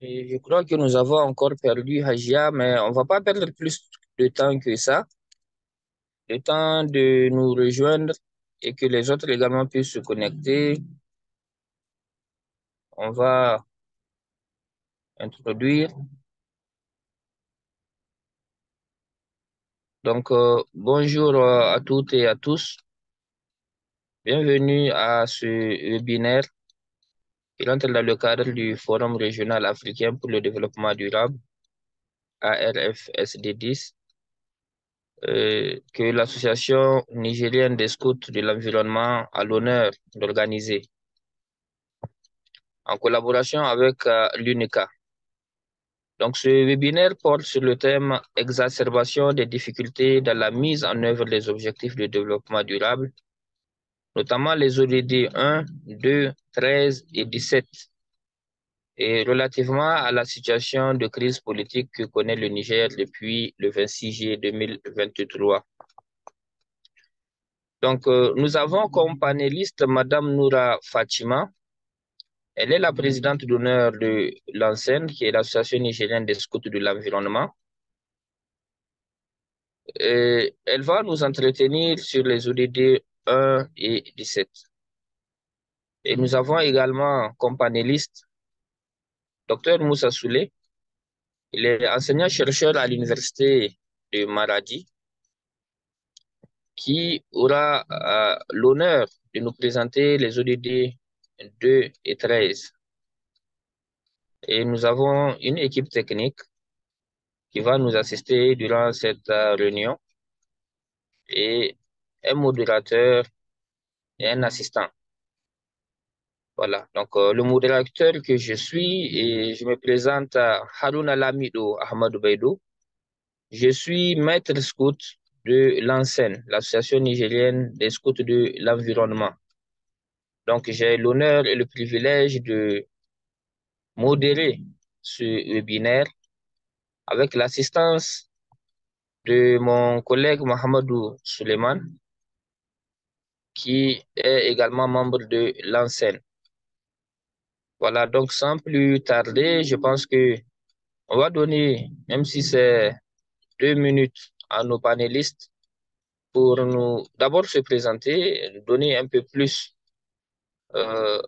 Et je crois que nous avons encore perdu Hajia, mais on va pas perdre plus de temps que ça. Le temps de nous rejoindre et que les autres également puissent se connecter. On va introduire. Donc, bonjour à toutes et à tous. Bienvenue à ce webinaire qui entre dans le cadre du Forum régional africain pour le développement durable, ARFSD10, que l'Association nigérienne des scouts de l'environnement a l'honneur d'organiser en collaboration avec l'UNECA. Donc, ce webinaire porte sur le thème exacerbation des difficultés dans la mise en œuvre des objectifs de développement durable, notamment les ODD 1, 2, 13 et 17, et relativement à la situation de crise politique que connaît le Niger depuis le 26 juillet 2023. Donc, nous avons comme panéliste Madame Noura Fatima. Elle est la présidente d'honneur de l'ANSEN, qui est l'Association nigérienne des scouts de l'environnement. Elle va nous entretenir sur les ODD 1 et 17. Et nous avons également comme panéliste Dr Moussa Souley. Il est enseignant-chercheur à l'Université de Maradi, qui aura l'honneur de nous présenter les ODD 2 et 13. Et nous avons une équipe technique qui va nous assister durant cette réunion et un modérateur et un assistant. Voilà, donc le modérateur que je suis, et je me présente à Haruna Lamido Ahmadou Baïdou. Je suis maître scout de l'ANSEN, l'Association nigérienne des scouts de l'environnement. Donc j'ai l'honneur et le privilège de modérer ce webinaire avec l'assistance de mon collègue Mohamedou Suleiman, qui est également membre de l'ANSEN. Voilà, donc sans plus tarder, je pense que on va donner, même si c'est 2 minutes, à nos panélistes pour nous d'abord se présenter, donner un peu plus euh,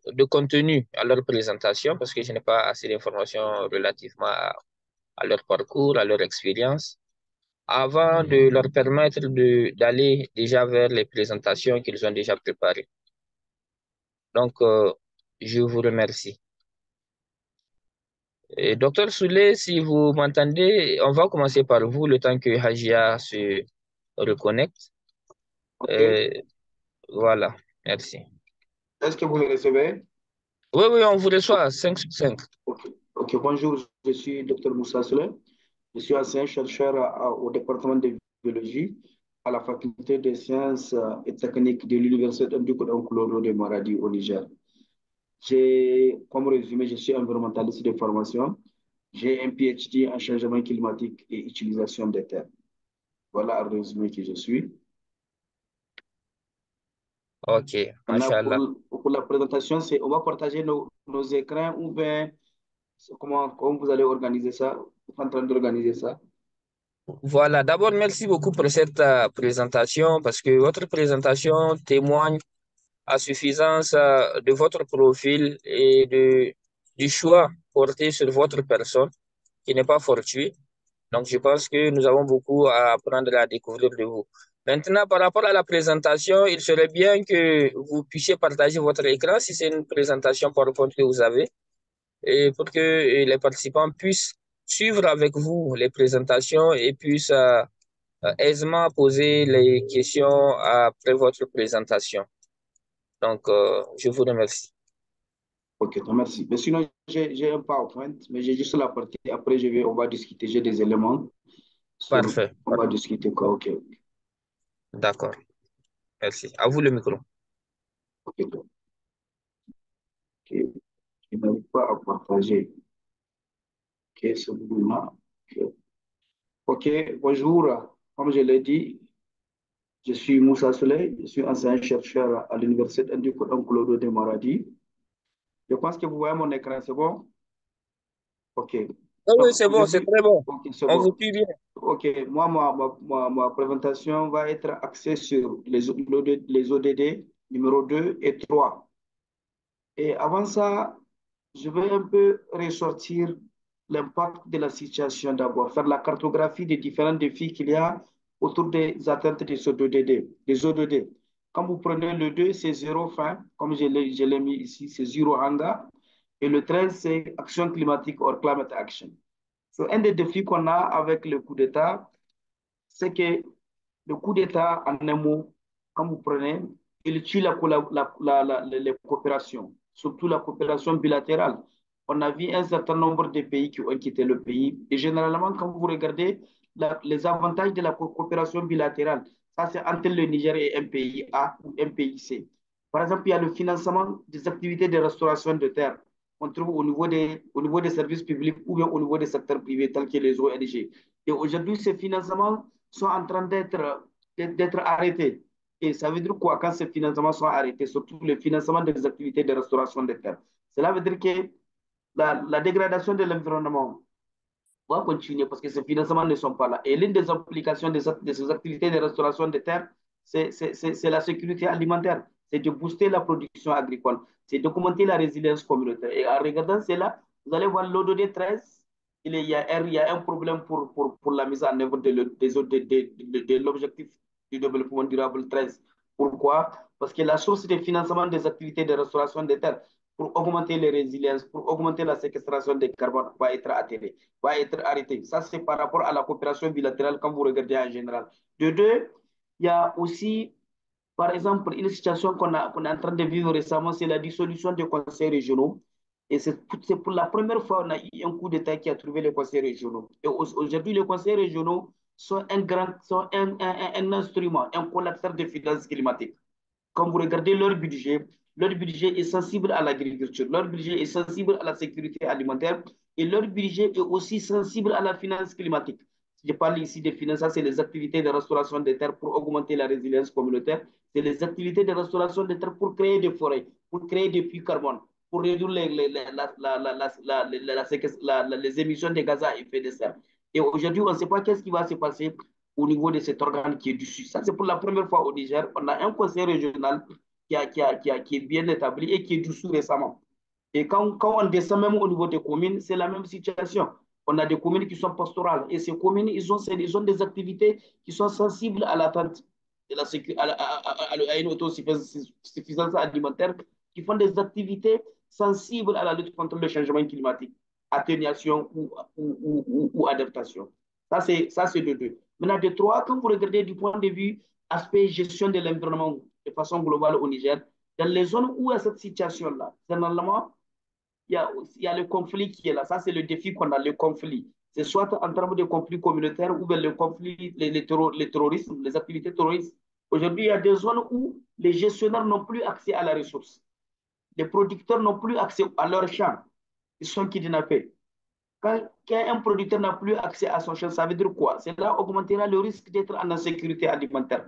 de contenu à leur présentation parce que je n'ai pas assez d'informations relativement à leur parcours, à leur expérience, avant de leur permettre d'aller déjà vers les présentations qu'ils ont déjà préparées. Donc, je vous remercie. Et Docteur Souley, si vous m'entendez, on va commencer par vous le temps que Hajia se reconnecte. OK. Euh, voilà, merci. Est-ce que vous me recevez? Oui, oui, on vous reçoit 5 sur 5. OK. OK. Bonjour, je suis Dr Moussa Souley. Je suis enseignant-chercheur au département de biologie à la faculté des sciences et techniques de l'Université Nkoudou de Maradi au Niger. Comme résumé, je suis environnementaliste de formation. J'ai un PhD en changement climatique et utilisation des terres. Voilà un résumé qui je suis. Ok, Maintenant, Machallah. pour la présentation, on va partager nos écrans ou bien comment vous allez organiser ça? Vous êtes en train d'organiser ça? Voilà, d'abord, merci beaucoup pour cette présentation parce que votre présentation témoigne à suffisance de votre profil et du choix porté sur votre personne qui n'est pas fortuit. Donc, je pense que nous avons beaucoup à apprendre et à découvrir de vous. Maintenant, par rapport à la présentation, il serait bien que vous puissiez partager votre écran si c'est une présentation PowerPoint que vous avez et pour que les participants puissent suivre avec vous les présentations et puissent aisément poser les questions après votre présentation. Donc, je vous remercie. Ok, donc merci. Mais sinon, j'ai un PowerPoint, mais j'ai juste la partie. Après, on va discuter. J'ai des éléments. Parfait. On va discuter quoi. Ok, D'accord. Merci. À vous le micro. ok, ok. Je n'arrive pas à partager. Ok, c'est bon là. Ok, ok, bonjour. Comme je l'ai dit, je suis Moussa Souley. Je suis enseignant-chercheur à l'Université Nkoudou de Maradi. Je pense que vous voyez mon écran, c'est bon? OK. Oui, oui, Donc, c'est bon, c'est aujourd'hui, très bon. OK, c'est On vous bon. suit bien. OK, moi, ma présentation va être axée sur les ODD numéro 2 et 3. Et avant ça, je vais un peu ressortir l'impact de la situation d'abord, faire la cartographie des différents défis qu'il y a autour des atteintes des ODD, des ODD. Quand vous prenez le 2, c'est zéro fin, comme je l'ai mis ici, c'est zéro hunger. Et le 13, c'est action climatique or climate action. So, un des défis qu'on a avec le coup d'État, c'est que le coup d'État, en un mot, quand vous prenez, il tue les coopérations, surtout la coopération bilatérale. On a vu un certain nombre de pays qui ont quitté le pays. Et généralement, quand vous regardez les avantages de la coopération bilatérale, ça c'est entre le Niger et un pays A ou un pays C. Par exemple, il y a le financement des activités de restauration de terre. On trouve au niveau des services publics ou bien au niveau des secteurs privés tels que les ONG. Et aujourd'hui, ces financements sont en train d'être arrêtés. Et ça veut dire quoi quand ces financements sont arrêtés, surtout le financement des activités de restauration des terres? Cela veut dire que la dégradation de l'environnement va continuer parce que ces financements ne sont pas là. Et l'une des implications de ces activités de restauration des terres, c'est la sécurité alimentaire, c'est de booster la production agricole, c'est d'augmenter la résilience communautaire. Et en regardant cela, vous allez voir l'ODD 13, il y a un problème pour la mise en œuvre de l'objectif du développement durable 13. Pourquoi? Parce que la source de financement des activités de restauration des terres pour augmenter les résiliences, pour augmenter la séquestration des carbone va être atterré, va être arrêté. Ça, c'est par rapport à la coopération bilatérale quand vous regardez en général. De deux, il y a aussi, par exemple, une situation qu'on est en train de vivre récemment, c'est la dissolution des conseils régionaux. Et c'est pour la première fois qu'on a eu un coup d'État qui a trouvé les conseils régionaux. Et aujourd'hui, les conseils régionaux sont un instrument, un collecteur de finances climatiques. Quand vous regardez leur budget est sensible à l'agriculture, leur budget est sensible à la sécurité alimentaire et leur budget est aussi sensible à la finance climatique. Je parle ici des finances, c'est les activités de restauration des terres pour augmenter la résilience communautaire, c'est les activités de restauration des terres pour créer des forêts, pour créer des puits carbone, pour réduire les émissions de gaz à effet de serre. Et aujourd'hui, on ne sait pas qu'est-ce qui va se passer au niveau de cet organe qui est dessus. Ça, c'est pour la première fois au Niger. On a un conseil régional qui est bien établi et qui est dessous récemment. Et quand on descend même au niveau des communes, c'est la même situation. On a des communes qui sont pastorales et ces communes, ils ont des activités qui sont sensibles à l'attente de la sécurité, à une autosuffisance alimentaire, qui font des activités sensibles à la lutte contre le changement climatique, atténuation ou adaptation. Ça, c'est de deux. Maintenant, de trois, quand vous regardez du point de vue aspect gestion de l'environnement de façon globale au Niger, dans les zones où il y a cette situation-là, généralement, il y a le conflit qui est là. Ça, c'est le défi qu'on a, le conflit. C'est soit en termes de conflit communautaire ou bien le conflit, les terrorismes, les activités terroristes. Aujourd'hui, il y a des zones où les gestionnaires n'ont plus accès à la ressource. Les producteurs n'ont plus accès à leurs champs. Ils sont kidnappés. Quand un producteur n'a plus accès à son champ, ça veut dire quoi? Cela augmentera le risque d'être en insécurité alimentaire,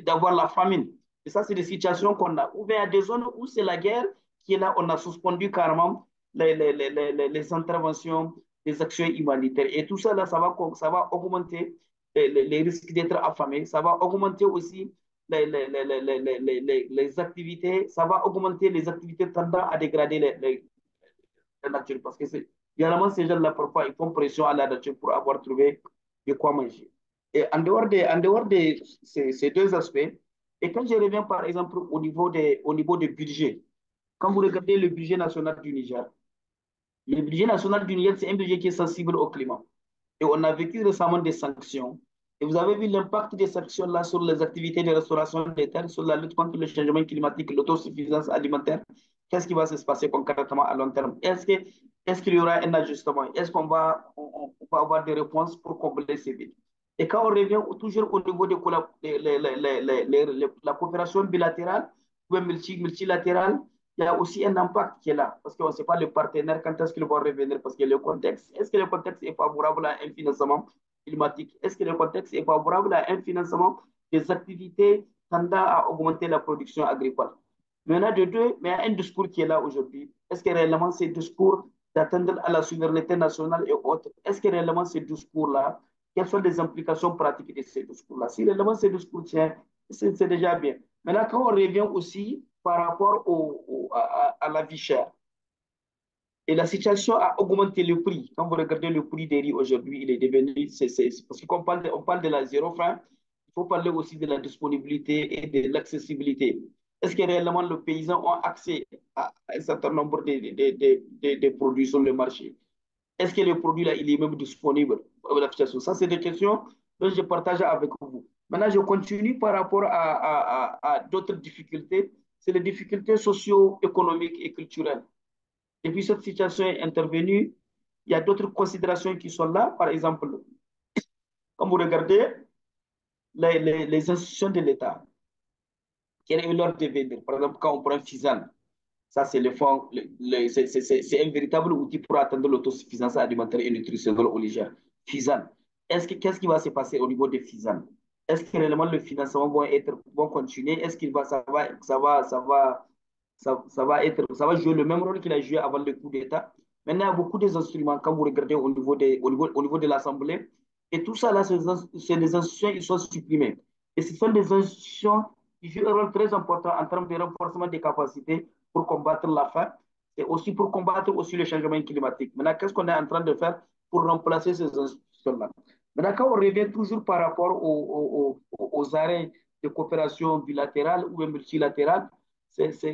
d'avoir la famine. Et ça, c'est des situations qu'on a. Ou bien il y a des zones où c'est la guerre qui est là, on a suspendu carrément les interventions, les actions humanitaires. Et tout ça, là, ça va augmenter les risques d'être affamé, ça va augmenter aussi les activités, ça va augmenter les activités tendant à dégrader la nature. Parce que généralement, ces gens-là, parfois, ils font pression à la nature pour avoir trouvé de quoi manger. Et en dehors de ces deux aspects, et quand je reviens par exemple au niveau des budgets, quand vous regardez le budget national du Niger, le budget national du Niger, c'est un budget qui est sensible au climat. Et on a vécu récemment des sanctions. Et vous avez vu l'impact des sanctions là sur les activités de restauration des terres, sur la lutte contre le changement climatique, l'autosuffisance alimentaire. Qu'est-ce qui va se passer concrètement à long terme? Est-ce qu'il y aura un ajustement? Est-ce on va avoir des réponses pour combler ces vides? Et quand on revient toujours au niveau de la coopération bilatérale ou multilatérale, il y a aussi un impact qui est là, parce qu'on ne sait pas le partenaire quand est-ce qu'il va revenir, parce que le contexte, est-ce que le contexte est favorable à un financement climatique? Est-ce que le contexte est favorable à un financement des activités tendant à augmenter la production agricole? Maintenant, de deux, mais il y a un discours qui est là aujourd'hui. Est-ce que réellement ce discours d'atteindre à la souveraineté nationale et autres. Est-ce que réellement ces discours-là, quelles sont les implications pratiques de ces discours-là? Si réellement ces discours tiennent, c'est déjà bien. Maintenant, quand on revient aussi par rapport à la vie chère, et la situation a augmenté le prix. Quand vous regardez le prix des riz aujourd'hui, il est devenu, parce qu'on parle on parle de la zéro fin, il faut parler aussi de la disponibilité et de l'accessibilité. Est-ce que réellement les paysans ont accès à un certain nombre de produits sur le marché? Est-ce que le produit là, il est même disponible? Ça, c'est des questions que je partage avec vous. Maintenant, je continue par rapport à d'autres difficultés. C'est les difficultés socio-économiques et culturelles. Depuis cette situation est intervenue, il y a d'autres considérations qui sont là. Par exemple, quand vous regardez les institutions de l'État, quel est leur devenir? Par exemple, quand on prend FISAN, ça c'est le fond, c'est un véritable outil pour atteindre l'autosuffisance alimentaire et nutritionnelle au Niger. FISAN. Qu'est-ce qui va se passer au niveau de FISAN? Est-ce que réellement le financement va continuer? Est-ce qu'il va, ça va jouer le même rôle qu'il a joué avant le coup d'État? Maintenant, il y a beaucoup d'instruments, quand vous regardez au niveau de l'Assemblée, et tout ça, là, c'est des institutions, ils sont supprimés. Et ce sont des institutions qui jouent un rôle très important en termes de renforcement des capacités pour combattre la faim et aussi pour combattre aussi le changement climatique. Maintenant, qu'est-ce qu'on est en train de faire pour remplacer ces institutions-là? Maintenant, quand on revient toujours par rapport aux arrêts de coopération bilatérale ou multilatérale,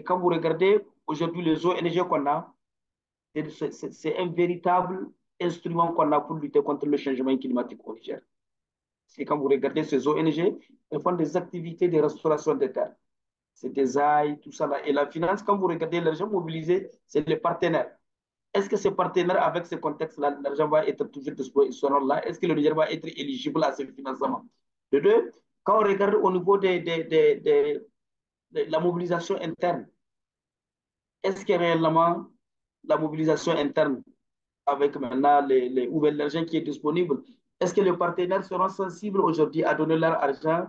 quand vous regardez aujourd'hui les ONG qu'on a, c'est un véritable instrument qu'on a pour lutter contre le changement climatique au Niger. C'est quand vous regardez ces ONG, elles font des activités de restauration des terres. C'est des ailes, tout ça. Là. Et la finance, quand vous regardez l'argent mobilisé, c'est les partenaires. Est-ce que ces partenaires, avec ce contexte-là, l'argent va être toujours disponible là? Est-ce que le Niger va être éligible à ce financement? De deux, quand on regarde au niveau de la mobilisation interne, est-ce que réellement la mobilisation interne avec maintenant l'argent qui est disponible, est-ce que les partenaires seront sensibles aujourd'hui à donner leur argent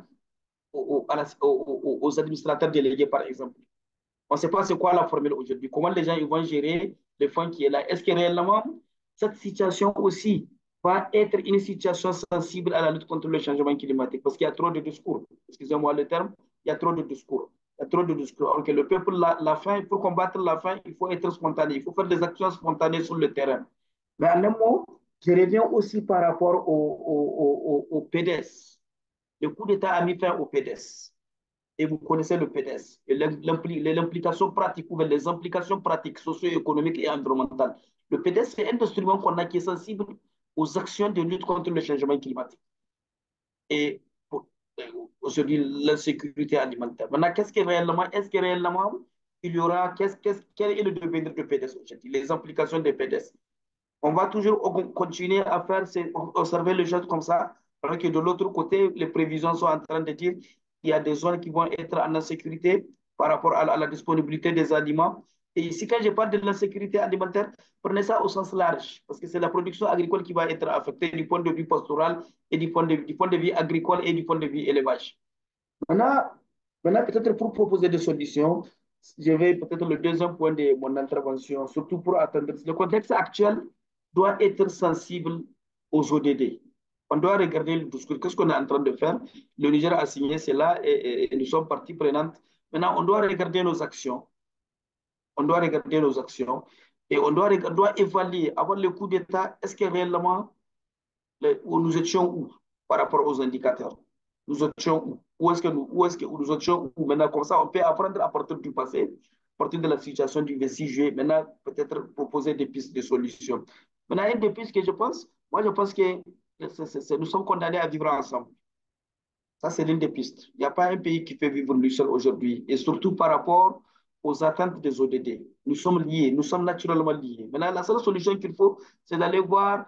aux administrateurs délégués, par exemple? On ne sait pas c'est quoi la formule aujourd'hui. Comment les gens ils vont gérer les fonds qui est là? Est-ce que réellement cette situation aussi va être une situation sensible à la lutte contre le changement climatique? Parce qu'il y a trop de discours. Excusez-moi le terme, il y a trop de discours. Il y a trop de discours. Alors que le peuple, la faim, pour combattre la faim, il faut être spontané. Il faut faire des actions spontanées sur le terrain. Mais en un mot, je reviens aussi par rapport au PDS. Le coup d'État a mis fin au PDS et vous connaissez le PDS, et l'implication pratique ou les implications pratiques, socio-économiques et environnementales. Le PDS, c'est un instrument qu'on a qui est sensible aux actions de lutte contre le changement climatique et pour aujourd'hui l'insécurité alimentaire. Maintenant, est-ce que réellement il y aura, quel est le devenir du PDS aujourd'hui, les implications des PDS? On va toujours continuer à faire, observer les choses comme ça, alors que de l'autre côté, les prévisions sont en train de dire qu'il y a des zones qui vont être en insécurité par rapport à la disponibilité des aliments. Et ici, quand je parle de l'insécurité alimentaire, prenez ça au sens large, parce que c'est la production agricole qui va être affectée du point de vue pastoral et du point de vue agricole et du point de vue élevage. Maintenant, maintenant peut-être pour proposer des solutions, je vais peut-être le deuxième point de mon intervention, surtout pour atteindre. Le contexte actuel doit être sensible aux ODD. On doit regarder le discours. Qu'est-ce qu'on est en train de faire? Le Niger a signé cela et nous sommes partie prenante. Maintenant, on doit regarder nos actions. On doit regarder nos actions et doit évaluer avant le coup d'État, est-ce que réellement où nous étions où par rapport aux indicateurs? Nous étions où? Où nous étions où? Maintenant, comme ça, on peut apprendre à partir du passé, à partir de la situation du 26 juillet, maintenant, peut-être proposer des pistes de solutions. Maintenant, une des pistes que je pense, moi, je pense que nous sommes condamnés à vivre ensemble. Ça, c'est l'une des pistes. Il n'y a pas un pays qui fait vivre lui seul aujourd'hui, et surtout par rapport aux attentes des ODD. Nous sommes liés, nous sommes naturellement liés. Maintenant, la seule solution qu'il faut, c'est d'aller voir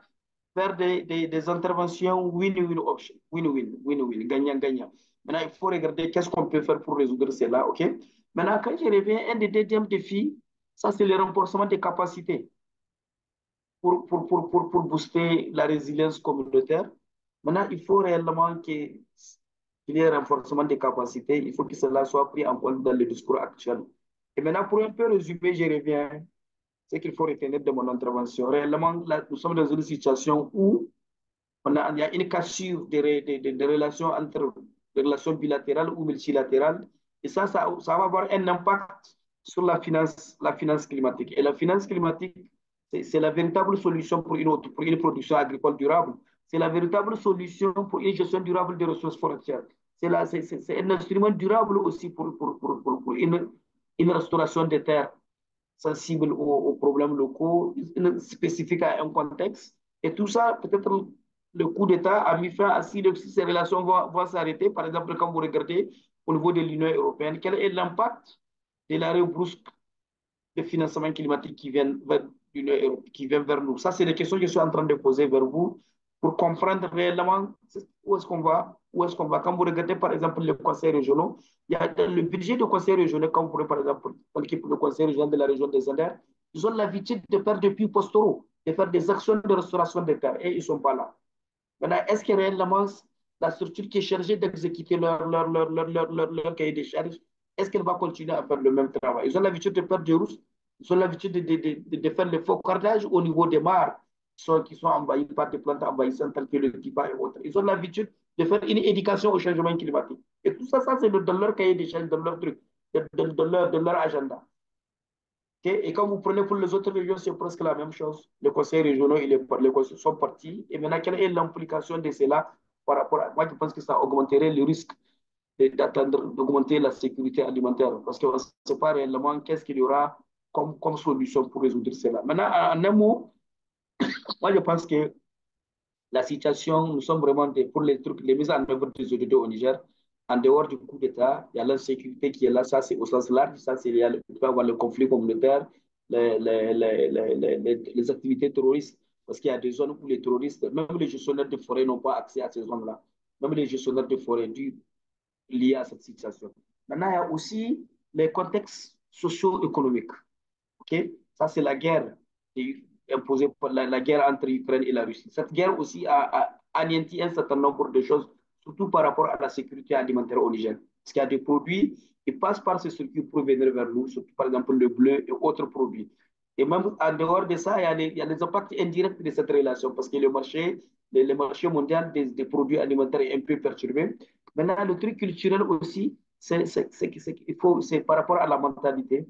faire des interventions win-win option, win-win, gagnant-gagnant. Maintenant, il faut regarder qu'est-ce qu'on peut faire pour résoudre cela, OK? Maintenant, quand je reviens, un des deuxièmes défis, ça, c'est le renforcement des capacités pour booster la résilience communautaire. Maintenant, il faut réellement qu'il y ait un renforcement des capacités. Il faut que cela soit pris en compte dans le discours actuel. Et maintenant, pour un peu résumer, je reviens. ce qu'il faut retenir de mon intervention. Réellement, là, nous sommes dans une situation où il y a une cassure des relations entre des relations bilatérales ou multilatérales. Et ça va avoir un impact sur la finance climatique. Et la finance climatique, c'est la véritable solution pour une production agricole durable. C'est la véritable solution pour une gestion durable des ressources forestières. C'est un instrument durable aussi pour une restauration des terres sensibles aux problèmes locaux, spécifiques à un contexte. Et tout ça, peut-être le coup d'État a mis fin à si ces relations vont s'arrêter. Par exemple, quand vous regardez au niveau de l'Union européenne, quel est l'impact de l'arrêt brusque de financement climatique qui vient vers nous? Ça, c'est des questions que je suis en train de poser vers vous pour comprendre réellement où est-ce qu'on va, où est-ce qu'on va. Quand vous regardez, par exemple, les conseils régionaux, il y a le budget de conseils régionaux, quand vous prenez, par exemple, le conseil régional de la région des Andes, ils ont l'habitude de faire des puits pastoraux, de faire des actions de restauration des terres, et ils ne sont pas là. Maintenant, est-ce que réellement la structure qui est chargée d'exécuter leur cahier des charges, est-ce qu'elle va continuer à faire le même travail? Ils ont l'habitude de faire des rousses, ils ont l'habitude de faire le faux cordage au niveau des mares qui sont envahies par des plantes envahissantes telles que le kipa et autres. Ils ont l'habitude de faire une éducation au changement climatique. Et tout ça, c'est dans leur cahier des charges, dans leur truc, de leur agenda. Okay? Et quand vous prenez pour les autres régions, c'est presque la même chose. Les conseils régionaux et les conseils sont partis. Et maintenant, quelle est l'implication de cela par rapport à... Moi, je pense que ça augmenterait le risque d'augmenter la sécurité alimentaire. Parce qu'on ne sait pas réellement qu'est-ce qu'il y aura comme solution pour résoudre cela. Maintenant, en un mot, moi, je pense que la situation, nous sommes vraiment pour les trucs, les mises en œuvre des ODD au Niger, en dehors du coup d'État, il y a l'insécurité qui est là, ça c'est au sens large, ça c'est il peut avoir le conflit communautaire, les activités terroristes, parce qu'il y a des zones où les terroristes, même les gestionnaires de forêt n'ont pas accès à ces zones-là, même les gestionnaires de forêt liés à cette situation. Maintenant, il y a aussi les contextes socio-économiques. Okay? Ça, c'est la guerre imposée par la guerre entre l'Ukraine et la Russie. Cette guerre aussi a anéanti un certain nombre de choses, surtout par rapport à la sécurité alimentaire au Niger. Parce qu'il y a des produits qui passent par ce circuit pour venir vers nous, surtout par exemple le bleu et autres produits. Et même en dehors de ça, il y a les impacts indirects de cette relation, parce que le marché mondial des produits alimentaires est un peu perturbé. Maintenant, le truc culturel aussi, c'est par rapport à la mentalité.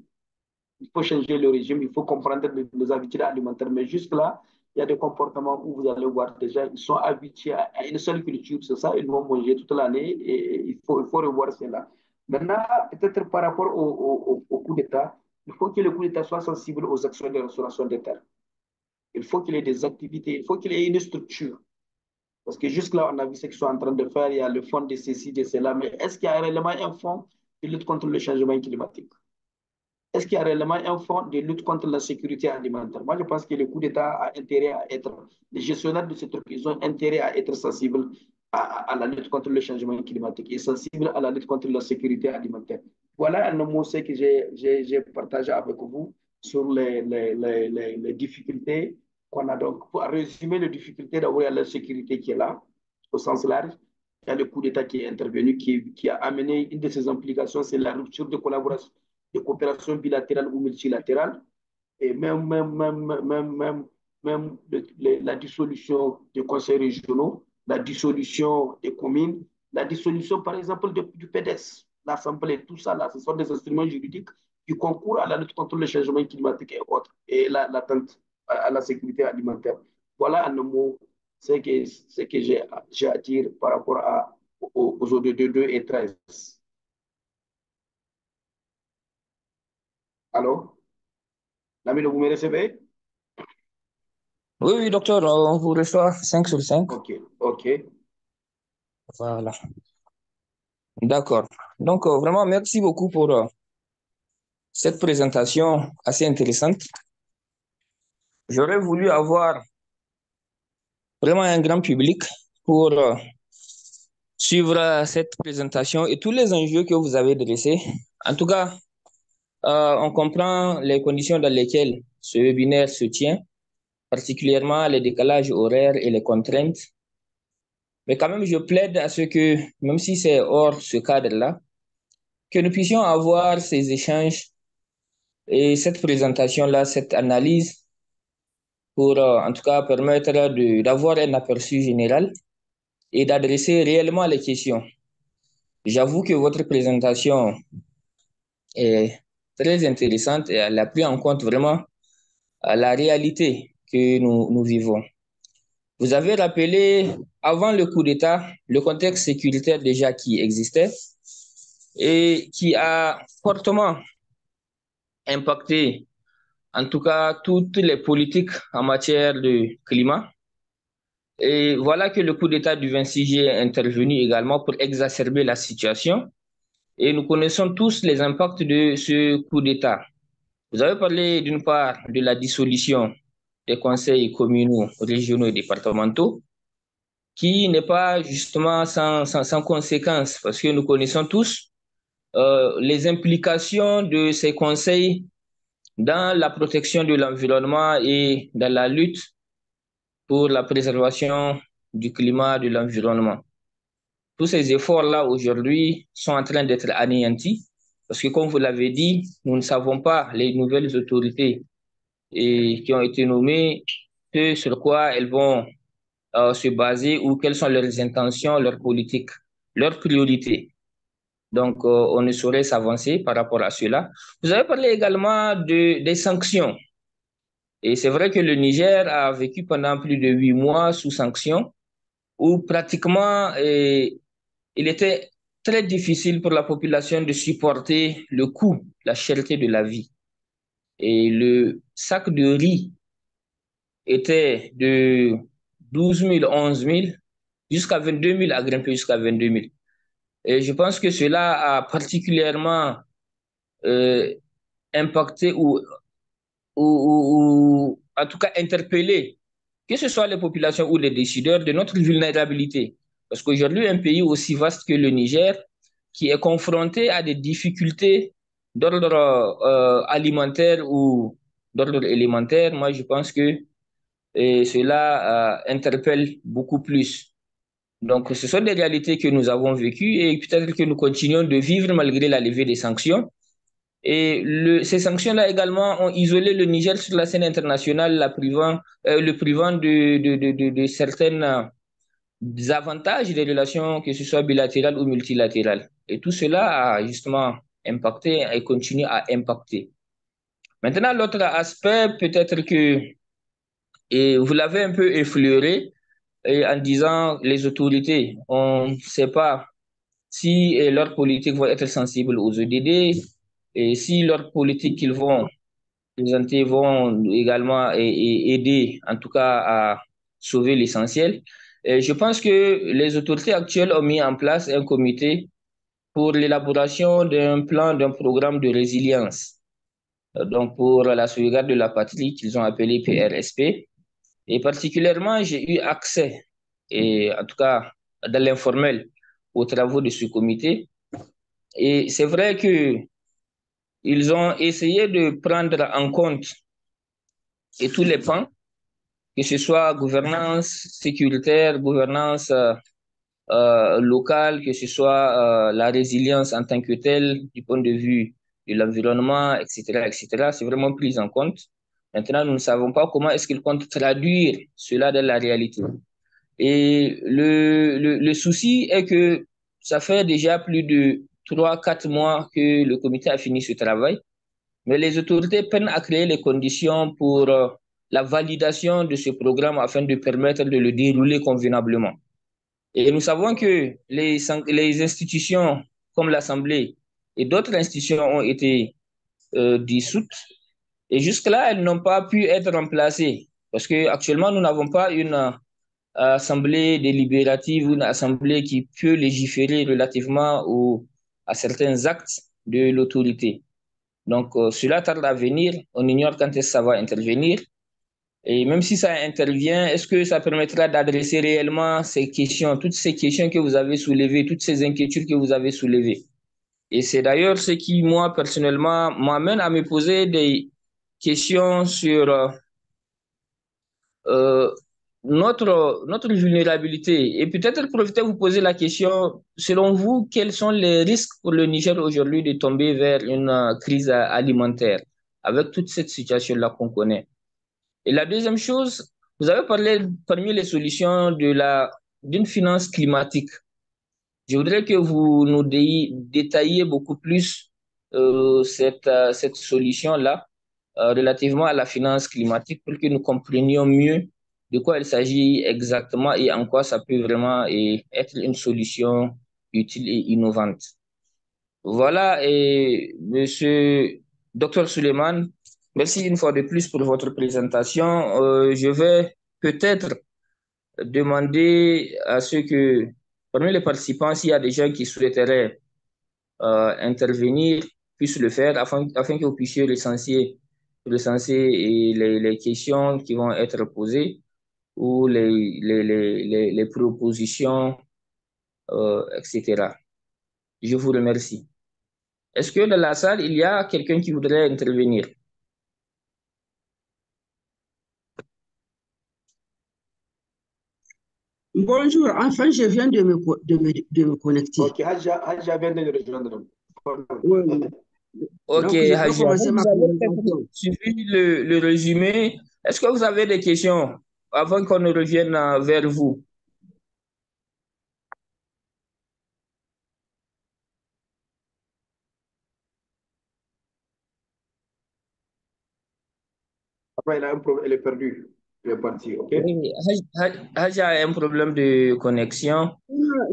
Il faut changer le régime, il faut comprendre les habitudes alimentaires. Mais jusque-là, il y a des comportements où vous allez voir déjà, ils sont habitués à une seule culture, c'est ça, ils vont manger toute l'année et il faut revoir cela. Maintenant, peut-être par rapport au coup d'État, il faut que le coup d'État soit sensible aux actions de restauration des terres. Il faut qu'il y ait des activités, il faut qu'il y ait une structure. Parce que jusque-là, on a vu ce qu'ils sont en train de faire, il y a le fonds de ceci, de cela, mais est-ce qu'il y a réellement un fonds de lutte contre le changement climatique? Est-ce qu'il y a réellement un fonds de lutte contre la sécurité alimentaire? Moi, je pense que le coup d'État a intérêt à être, les gestionnaires de ce truc, ils ont intérêt à être sensibles à la lutte contre le changement climatique et sensibles à la lutte contre la sécurité alimentaire. Voilà un mot que j'ai partagé avec vous sur les difficultés qu'on a. Donc, pour résumer les difficultés, d'abord, il y a la sécurité qui est là, au sens large. Il y a le coup d'État qui est intervenu, qui a amené une de ses implications, c'est la rupture de collaboration de coopération bilatérale ou multilatérale, et même la dissolution des conseils régionaux, la dissolution des communes, la dissolution, par exemple, du PDS, l'Assemblée, tout ça, là, ce sont des instruments juridiques qui concourent à la lutte contre le changement climatique et autres, et l'atteinte à la sécurité alimentaire. Voilà en un mot ce que j'ai à dire par rapport aux ODD 2 et 13. Allô? L'ami, vous me recevez? Oui, oui, docteur, on vous reçoit 5 sur 5. Ok, ok. Voilà. D'accord. Donc, vraiment, merci beaucoup pour cette présentation assez intéressante. J'aurais voulu avoir vraiment un grand public pour suivre cette présentation et tous les enjeux que vous avez dressés. En tout cas, on comprend les conditions dans lesquelles ce webinaire se tient, particulièrement les décalages horaires et les contraintes. Mais quand même, je plaide à ce que, même si c'est hors ce cadre-là, que nous puissions avoir ces échanges Et cette présentation-là, cette analyse, pour en tout cas permettre d'avoir un aperçu général et d'adresser réellement les questions. J'avoue que votre présentation est très intéressante et elle a pris en compte vraiment la réalité que nous vivons. Vous avez rappelé, avant le coup d'État, le contexte sécuritaire déjà qui existait et qui a fortement impacté, en tout cas, toutes les politiques en matière de climat. Et voilà que le coup d'État du 26 juillet est intervenu également pour exacerber la situation. Et nous connaissons tous les impacts de ce coup d'État. Vous avez parlé d'une part de la dissolution des conseils communaux, régionaux et départementaux, qui n'est pas justement sans conséquences, parce que nous connaissons tous les implications de ces conseils dans la protection de l'environnement et dans la lutte pour la préservation du climat, de l'environnement. Tous ces efforts-là aujourd'hui sont en train d'être anéantis parce que, comme vous l'avez dit, nous ne savons pas les nouvelles autorités qui ont été nommées, ce sur quoi elles vont se baser ou quelles sont leurs intentions, leurs politiques, leurs priorités. Donc, on ne saurait s'avancer par rapport à cela. Vous avez parlé également des sanctions. Et c'est vrai que le Niger a vécu pendant plus de 8 mois sous sanctions, où pratiquement il était très difficile pour la population de supporter le coût, la cherté de la vie. Et le sac de riz était de 12 000, 11 000, jusqu'à 22 000, a grimpé jusqu'à 22 000. Et je pense que cela a particulièrement euh, impacté ou en tout cas interpellé, que ce soit les populations ou les décideurs, de notre vulnérabilité. Parce qu'aujourd'hui, un pays aussi vaste que le Niger, qui est confronté à des difficultés d'ordre alimentaire ou d'ordre élémentaire, moi je pense que cela interpelle beaucoup plus. Donc ce sont des réalités que nous avons vécues et peut-être que nous continuons de vivre malgré la levée des sanctions. Et ces sanctions-là également ont isolé le Niger sur la scène internationale, le privant de certains avantages des relations, que ce soit bilatérales ou multilatérales. Et tout cela a justement impacté et continue à impacter. Maintenant, l'autre aspect, peut-être que, et vous l'avez un peu effleuré, en disant les autorités, on ne sait pas si leurs politiques vont être sensibles aux ODD et si leurs politiques qu'ils vont présenter vont également aider, en tout cas, à sauver l'essentiel. Et je pense que les autorités actuelles ont mis en place un comité pour l'élaboration d'un plan, d'un programme de résilience. Donc, pour la sauvegarde de la patrie, qu'ils ont appelé PRSP. Et particulièrement, j'ai eu accès, et en tout cas, dans l'informel, aux travaux de ce comité. Et c'est vrai que ils ont essayé de prendre en compte et tous les pans, que ce soit gouvernance sécuritaire, gouvernance locale, que ce soit la résilience en tant que telle, du point de vue de l'environnement, etc., etc. C'est vraiment pris en compte. Maintenant, nous ne savons pas comment est-ce qu'ils comptent traduire cela dans la réalité. Et le souci est que ça fait déjà plus de 3, 4 mois que le comité a fini ce travail, mais les autorités peinent à créer les conditions pour la validation de ce programme afin de permettre de le dérouler convenablement. Et nous savons que les institutions comme l'Assemblée et d'autres institutions ont été dissoutes et jusque-là, elles n'ont pas pu être remplacées parce qu'actuellement, nous n'avons pas une assemblée délibérative ou une assemblée qui peut légiférer relativement à certains actes de l'autorité. Donc, cela tarde à venir. On ignore quand est-ce que ça va intervenir. Et même si ça intervient, est-ce que ça permettra d'adresser réellement ces questions, toutes ces questions que vous avez soulevées, toutes ces inquiétudes que vous avez soulevées? Et c'est d'ailleurs ce qui, moi, personnellement, m'amène à me poser des questions sur euh, notre vulnérabilité. Et peut-être profiter vous poser la question, selon vous, quels sont les risques pour le Niger aujourd'hui de tomber vers une crise alimentaire? avec toute cette situation-là qu'on connaît. Et la deuxième chose, vous avez parlé parmi les solutions d'une finance climatique. Je voudrais que vous nous détailliez beaucoup plus cette solution-là relativement à la finance climatique pour que nous comprenions mieux de quoi il s'agit exactement et en quoi ça peut vraiment être une solution utile et innovante. Voilà, et Monsieur Dr. Suleiman, merci une fois de plus pour votre présentation. Je vais peut-être demander à ceux que, parmi les participants, s'il y a des gens qui souhaiteraient intervenir, puissent le faire afin que vous puissiez recenser et les questions qui vont être posées ou les propositions, etc. Je vous remercie. Est-ce que dans la salle, il y a quelqu'un qui voudrait intervenir? Bonjour, enfin je viens de me connecter. Ok, Hadja vient de nous rejoindre. Oui, oui. Ok, Donc je peux Hajia, commencer ma vous avez peut-être présentation. suivi le résumé. Est-ce que vous avez des questions avant qu'on ne revienne vers vous? Après, il a un problème, elle est perdue. Elle est partie, ok? Oui, Hajia a un problème de connexion.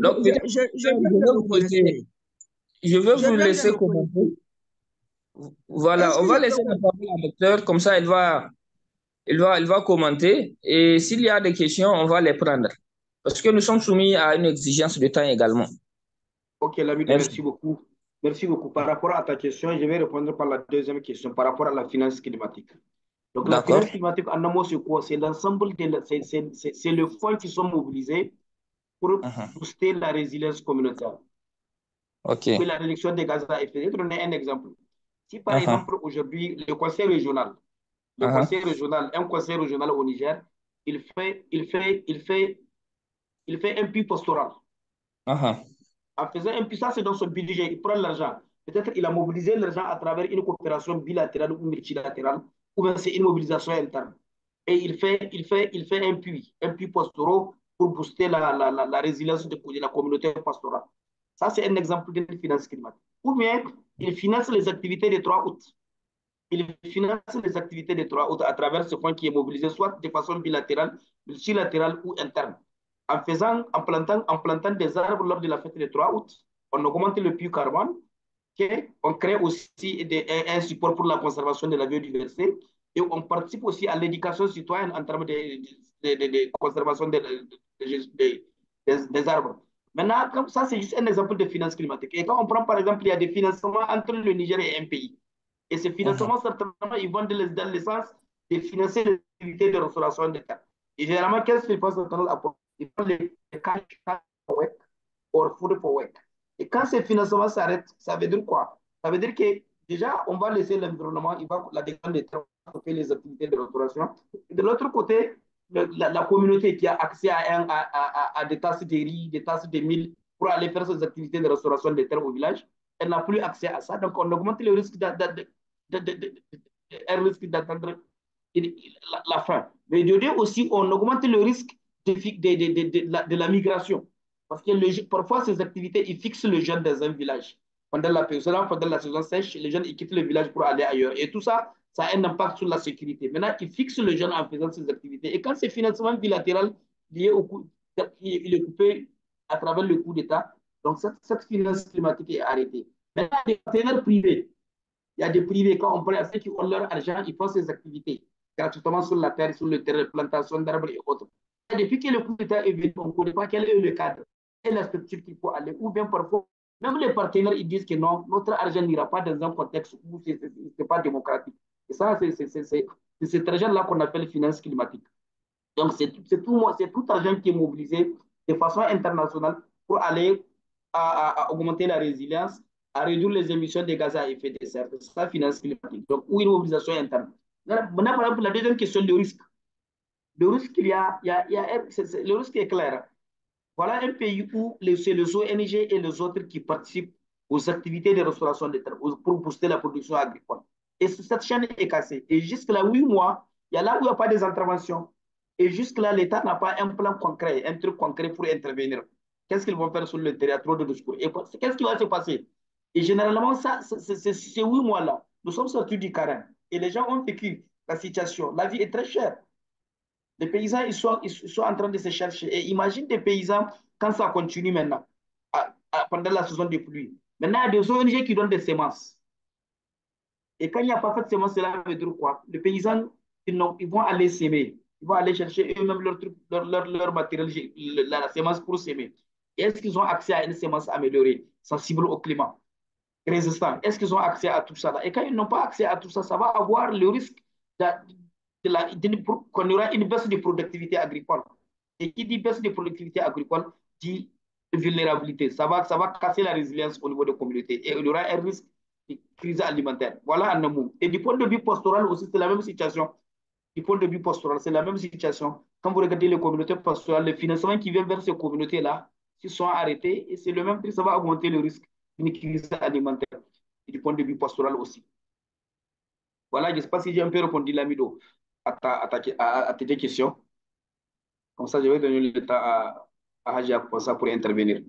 Donc, peut-être, Je je viens de vais me vous laisser, connecter. je vais Je vous viens de laisser me commenter. connecter. Voilà, Est-ce on que va je peux... laisser la parole à docteur, comme ça, il va commenter. Et s'il y a des questions, on va les prendre. Parce que nous sommes soumis à une exigence de temps également. Ok, Lamine, Merci. merci beaucoup. Merci beaucoup. Par rapport à ta question, je vais répondre par la deuxième question, par rapport à la finance climatique. Donc, la D'accord? finance climatique, en un mot, c'est quoi? C'est l'ensemble c'est le fonds qui sont mobilisés pour Mhm. booster la résilience communautaire OK. ou la réduction des gaz à effet de serre. Je vais donner un exemple. Si, par Mhm. exemple, aujourd'hui, Mhm. un conseil régional au Niger, il fait, il fait, il fait, il fait un puits pastoral. Mhm. En faisant un puits, ça c'est dans son budget, il prend l'argent. Peut-être il a mobilisé l'argent à travers une coopération bilatérale ou multilatérale, ou bien c'est une mobilisation interne. Et il fait un puits pastoral pour booster la résilience de la communauté pastorale. Ça, c'est un exemple d'une finance climatique. Ou bien, il finance les activités des 3 août. Il finance les activités des 3 août à travers ce fonds qui est mobilisé soit de façon bilatérale, multilatérale ou interne. En plantant des arbres lors de la fête des 3 août, on augmente le puits carbone, okay? On crée aussi un support pour la conservation de la biodiversité et on participe aussi à l'éducation citoyenne en termes de conservation des arbres. Maintenant, comme ça, c'est juste un exemple de finance climatique. Et quand on prend, par exemple, il y a des financements entre le Niger et un pays. Et ces Mhm. financements, certainement, ils vont dans le sens de financer les activités de restauration des terres. Et généralement, qu'est-ce qu'ils font ils font les cash for work or food for work. Et quand ces financements s'arrêtent, ça veut dire quoi? Ça veut dire que déjà, on va laisser l'environnement, la défense des terres pour faire les activités de restauration. Et de l'autre côté, la communauté qui a accès à des tasses de riz, des tasses de mil pour aller faire ses activités de restauration des terres au village, elle n'a plus accès à ça. Donc, on augmente le risque d'attendre la faim. Mais de deux aussi, on augmente le risque de la migration. Parce que parfois, ces activités, ils fixent le jeune dans un village. Pendant la saison sèche, les jeunes ils quittent le village pour aller ailleurs. Et tout ça, ça a un impact sur la sécurité. Maintenant, ils fixent le jeune en faisant ces activités. Et quand c'est financement bilatéral lié au coût, il est coupé à travers le coût d'État, donc cette finance climatique est arrêtée. Maintenant, les partenaires privés, il y a des privés, quand on prend ceux qui ont leur argent, ils font ces activités gratuitement sur la terre, sur le terrain, plantation d'arbres et autres. Et depuis que le coup d'État est venu, on ne connaît pas quel est le cadre, quelle est la structure qu'il faut aller, ou bien parfois, même les partenaires, ils disent que non, notre argent n'ira pas dans un contexte où ce n'est pas démocratique. Et ça, c'est cet argent-là qu'on appelle finance climatique. Donc, c'est tout argent qui est mobilisé de façon internationale pour aller à augmenter la résilience, à réduire les émissions de gaz à effet de serre. C'est ça, finance climatique. Donc, ou une mobilisation interne. Maintenant, par exemple, la deuxième question, le risque. Le risque, le risque est clair. Voilà un pays où c'est les ONG et les autres qui participent aux activités de restauration des terres pour booster la production agricole. Et cette chaîne est cassée. Et jusque-là, 8 mois, il y a là où il n'y a pas des interventions. Et jusque-là, l'État n'a pas un plan concret, un truc concret pour intervenir. Qu'est-ce qu'ils vont faire sur le terrain? Trop de discours. Et qu'est-ce qui va se passer? Et généralement, ça, ces 8 mois-là, nous sommes sortis du carême. Et les gens ont vécu la situation. La vie est très chère. Les paysans, ils sont en train de se chercher. Et imagine des paysans quand ça continue maintenant, pendant la saison des pluies. Maintenant, il y a des ONG qui donnent des semences. Et quand il n'y a pas fait de semences, cela veut dire quoi? Les paysans, ils vont aller s'aimer. Ils vont aller chercher eux-mêmes leur matériel, la semence pour s'aimer. Et est-ce qu'ils ont accès à une semence améliorée, sensible au climat, résistante? Est-ce qu'ils ont accès à tout ça là? Et quand ils n'ont pas accès à tout ça, ça va avoir le risque qu'on aura une baisse de productivité agricole. Et qui dit baisse de productivité agricole dit vulnérabilité. Ça va casser la résilience au niveau des communautés. Et il y aura un risque de crise alimentaire. Voilà un mot. Et du point de vue pastoral aussi, c'est la même situation. Du point de vue pastoral, c'est la même situation. Quand vous regardez les communautés pastorales, les financements qui viennent vers ces communautés-là, s'ils sont arrêtés, et c'est le même prix, ça va augmenter le risque d'une crise alimentaire. Et du point de vue pastoral aussi. Voilà, je ne sais pas si j'ai un peu répondu, Lamido, à tes questions. Comme ça, je vais donner le temps à Hajia pour ça, pour intervenir.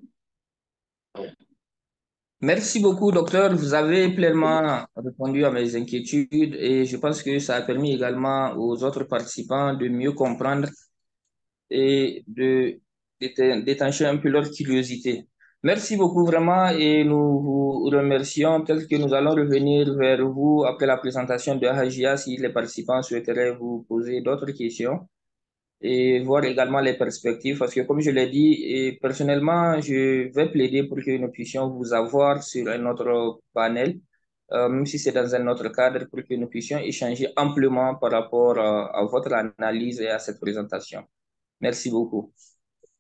Merci beaucoup, docteur. Vous avez pleinement répondu à mes inquiétudes et je pense que ça a permis également aux autres participants de mieux comprendre et d'étancher un peu leur curiosité. Merci beaucoup vraiment et nous vous remercions. Peut-être que nous allons revenir vers vous après la présentation de Hajia si les participants souhaiteraient vous poser d'autres questions et voir également les perspectives. Parce que comme je l'ai dit, et personnellement, je vais plaider pour que nous puissions vous avoir sur un autre panel, même si c'est dans un autre cadre, pour que nous puissions échanger amplement par rapport à votre analyse et à cette présentation. Merci beaucoup.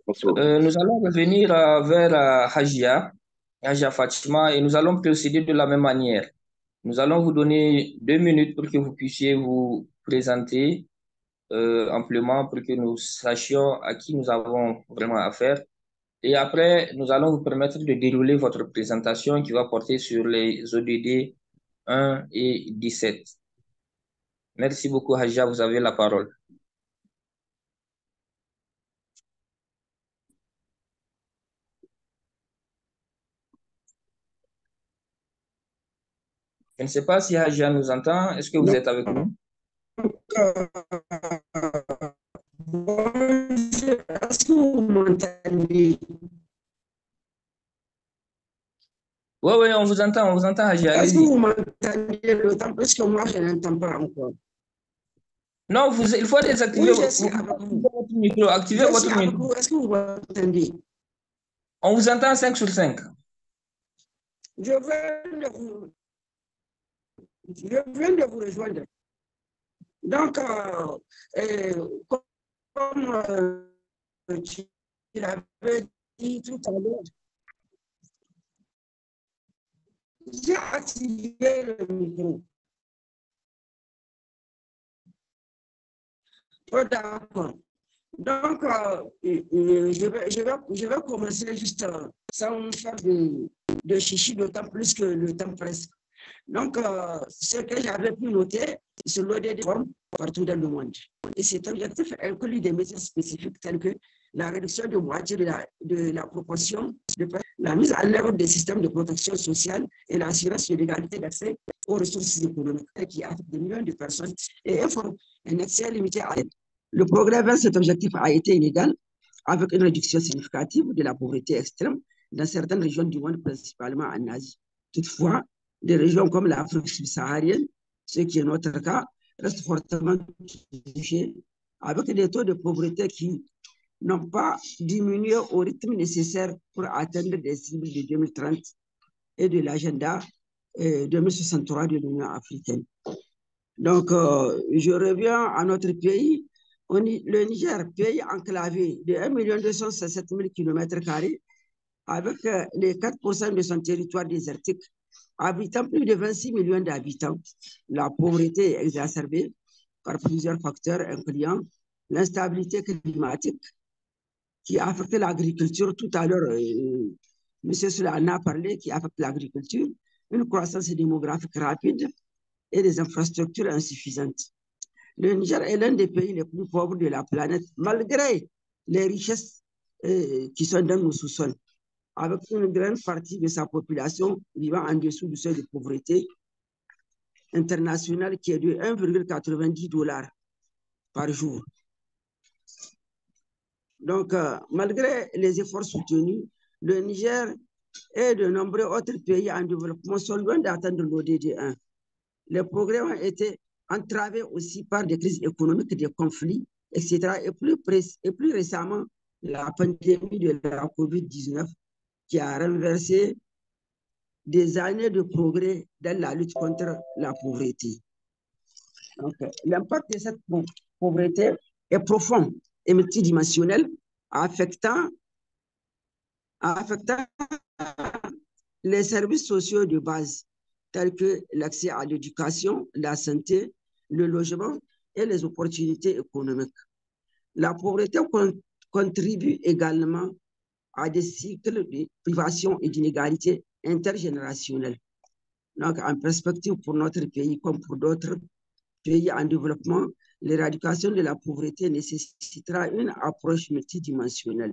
Nous allons revenir vers Hajia Fatima, et nous allons procéder de la même manière. Nous allons vous donner 2 minutes pour que vous puissiez vous présenter amplement pour que nous sachions à qui nous avons vraiment affaire. Et après, nous allons vous permettre de dérouler votre présentation qui va porter sur les ODD 1 et 17. Merci beaucoup, Hajia, vous avez la parole. Je ne sais pas si Hajia nous entend. Est-ce que vous êtes avec nous? Est-ce que vous m'entendez? Oui, oui, on vous entend, Hajia. Est-ce que vous m'entendez d'autant plus que moi, je n'entends pas encore? Non, il faut désactiver votre micro. Activez votre micro. Est-ce que vous m'entendez? On vous entend 5 sur 5. Je viens de vous rejoindre. Donc, comme tu l'avais dit tout à l'heure, j'ai activé le micro. Oh, d'accord. Donc, je vais commencer juste sans faire de chichi, d'autant plus que le temps presse. Donc, ce que j'avais pu noter, c'est l'ODD partout dans le monde. Et cet objectif inclut des mesures spécifiques telles que la réduction de moitié de la proportion, la mise en œuvre des systèmes de protection sociale et l'assurance de l'égalité d'accès aux ressources économiques qui affectent des millions de personnes et un accès limité à l'aide. Le progrès vers cet objectif a été inégal, avec une réduction significative de la pauvreté extrême dans certaines régions du monde, principalement en Asie. Toutefois, des régions comme l'Afrique subsaharienne, ce qui est notre cas, restent fortement touchées, avec des taux de pauvreté qui n'ont pas diminué au rythme nécessaire pour atteindre des cibles de 2030 et de l'agenda 2063 de l'Union africaine. Donc, je reviens à notre pays. Le Niger, pays enclavé de 1 267 000 km², avec les 4% de son territoire désertique, habitant plus de 26 millions d'habitants. La pauvreté est exacerbée par plusieurs facteurs, incluant l'instabilité climatique qui affecte l'agriculture. Tout à l'heure, M. Soula en a parlé, qui affecte l'agriculture, une croissance démographique rapide, et des infrastructures insuffisantes. Le Niger est l'un des pays les plus pauvres de la planète, malgré les richesses qui sont dans nos sous-sols, avec une grande partie de sa population vivant en dessous du seuil de pauvreté internationale qui est de 1,90 $ par jour. Donc, malgré les efforts soutenus, le Niger et de nombreux autres pays en développement sont loin d'atteindre l'ODD 1. Les progrès ont été entravés aussi par des crises économiques, des conflits, etc. Et plus récemment, la pandémie de la COVID-19 qui a renversé des années de progrès dans la lutte contre la pauvreté. L'impact de cette pauvreté est profond et multidimensionnel, affectant les services sociaux de base, tels que l'accès à l'éducation, la santé, le logement et les opportunités économiques. La pauvreté contribue également à des cycles de privation et d'inégalité intergénérationnelle. Donc, en perspective pour notre pays comme pour d'autres pays en développement, l'éradication de la pauvreté nécessitera une approche multidimensionnelle.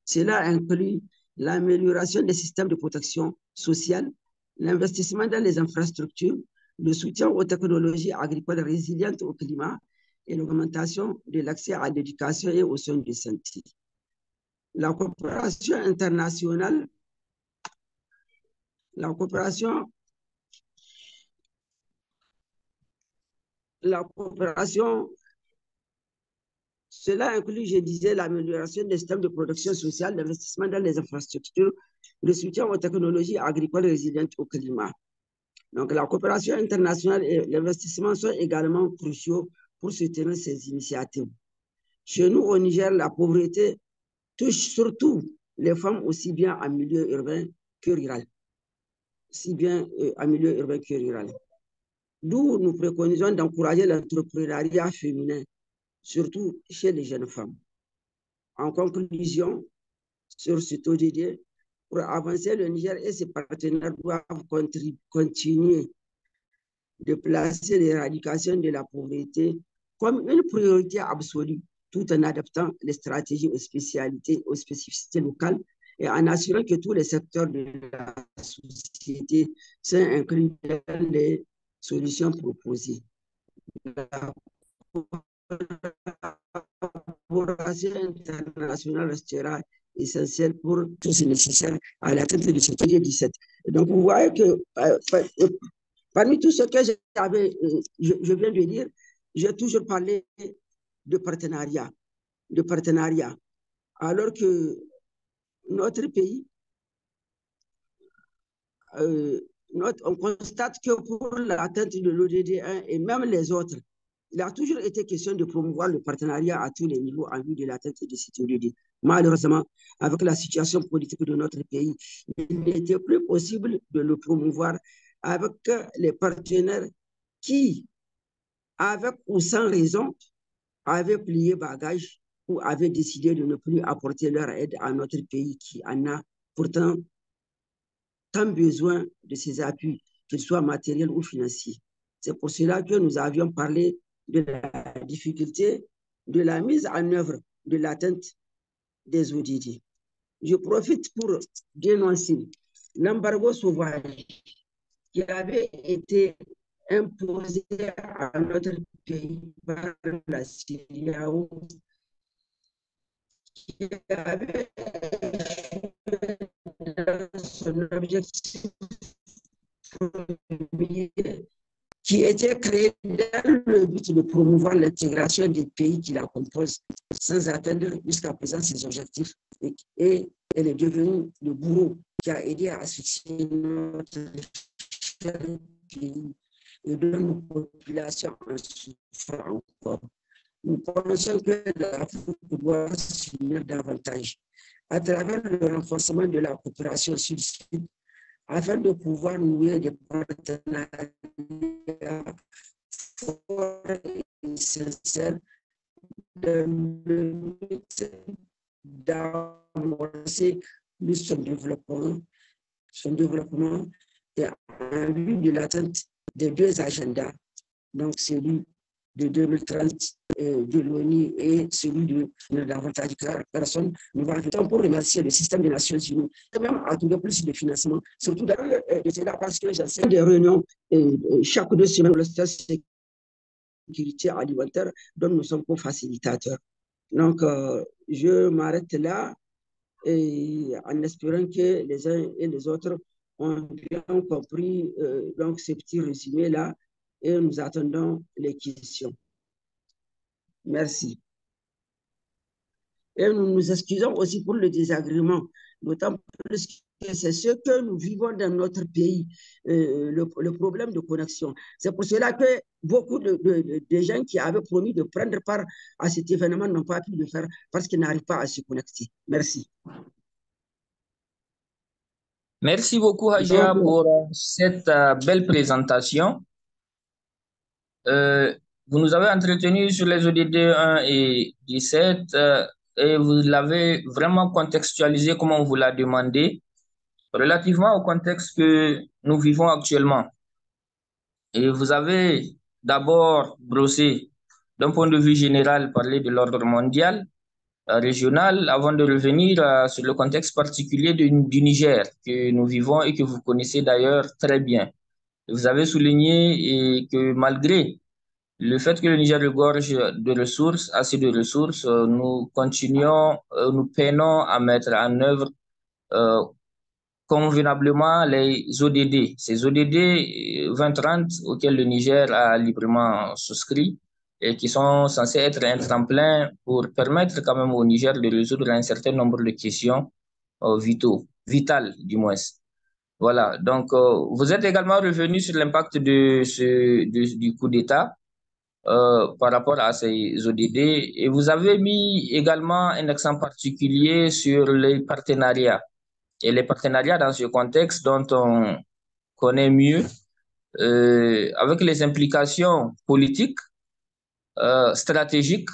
Cela inclut l'amélioration des systèmes de protection sociale, l'investissement dans les infrastructures, le soutien aux technologies agricoles résilientes au climat et l'augmentation de l'accès à l'éducation et aux soins de santé. La coopération internationale, cela inclut, je disais, l'amélioration des systèmes de production sociale, l'investissement dans les infrastructures, le soutien aux technologies agricoles résilientes au climat. Donc, la coopération internationale et l'investissement sont également cruciaux pour soutenir ces initiatives. Chez nous, au Niger, la pauvreté touche surtout les femmes aussi bien en milieu urbain que rural. D'où nous préconisons d'encourager l'entrepreneuriat féminin, surtout chez les jeunes femmes. En conclusion, sur cet ODD, pour avancer, le Niger et ses partenaires doivent continuer de placer l'éradication de la pauvreté comme une priorité absolue, tout en adaptant les stratégies aux spécificités locales et en assurant que tous les secteurs de la société sont inclus dans les solutions proposées. La collaboration internationale restera essentielle pour tout ce nécessaire à l'atteinte de ce projet 17. Donc, vous voyez que parmi tout ce que je viens de dire, j'ai toujours parlé de partenariat. Alors que notre pays, on constate que pour l'atteinte de l'ODD 1 et même les autres, il a toujours été question de promouvoir le partenariat à tous les niveaux en vue de l'atteinte de cet ODD. Malheureusement, avec la situation politique de notre pays, il n'était plus possible de le promouvoir avec les partenaires qui, avec ou sans raison, avaient plié bagage ou avaient décidé de ne plus apporter leur aide à notre pays qui en a pourtant tant besoin de ces appuis, qu'ils soient matériels ou financiers. C'est pour cela que nous avions parlé de la difficulté de la mise en œuvre de l'atteinte des ODD. Je profite pour dénoncer l'embargo sauvage qui avait été imposé à notre pays par la CEDEAO, qui avait son objectif qui était créé dans le but de promouvoir l'intégration des pays qui la composent sans atteindre jusqu'à présent ses objectifs. Et elle est devenue le bourreau qui a aidé à asphyxier notre pays et de nos populations en souffrant encore. Nous pensons que l'Afrique doit s'unir davantage à travers le renforcement de la coopération sud-sud afin de pouvoir nouer des partenariats forts et sincères dans le but d'amorcer son développement et en vue de l'atteinte des deux agendas, donc celui de 2030 de l'ONU et celui de davantage de personnes. Nous invitons pour remercier le système des Nations Unies, quand même à trouver plus de financement, surtout dans de cela parce que j'enseigne des réunions chaque 2 semaines pour la sécurité alimentaire dont nous sommes co-facilitateurs. Donc, je m'arrête là et en espérant que les uns et les autres ont bien compris donc ce petit résumé-là et nous attendons les questions. Merci. Et nous nous excusons aussi pour le désagrément, d'autant plus que c'est ce que nous vivons dans notre pays, le problème de connexion. C'est pour cela que beaucoup de gens qui avaient promis de prendre part à cet événement n'ont pas pu le faire parce qu'ils n'arrivent pas à se connecter. Merci. Merci beaucoup, Haja, Donc, pour cette belle présentation. Vous nous avez entretenu sur les ODD 1 et 17 et vous l'avez vraiment contextualisé comme on vous l'a demandé, relativement au contexte que nous vivons actuellement. Et vous avez d'abord brossé, d'un point de vue général, parlé de l'ordre mondial, régional, avant de revenir sur le contexte particulier du Niger que nous vivons et que vous connaissez d'ailleurs très bien. Vous avez souligné et que malgré le fait que le Niger regorge de ressources, assez de ressources, nous continuons, nous peinons à mettre en œuvre euh, convenablement les ODD. Ces ODD 2030 auxquels le Niger a librement souscrit et qui sont censés être un tremplin pour permettre quand même au Niger de résoudre un certain nombre de questions vitales du moins. Voilà, donc vous êtes également revenu sur l'impact du coup d'État par rapport à ces ODD et vous avez mis également un accent particulier sur les partenariats. Et les partenariats dans ce contexte dont on connaît mieux, avec les implications politiques, stratégiques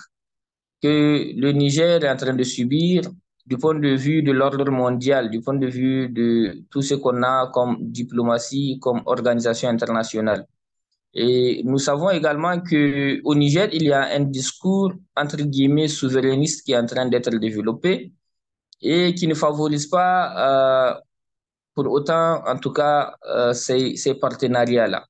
que le Niger est en train de subir du point de vue de l'ordre mondial, du point de vue de tout ce qu'on a comme diplomatie, comme organisation internationale. Et nous savons également qu'au Niger, il y a un discours, entre guillemets, souverainiste qui est en train d'être développé et qui ne favorise pas pour autant, en tout cas, ces partenariats-là.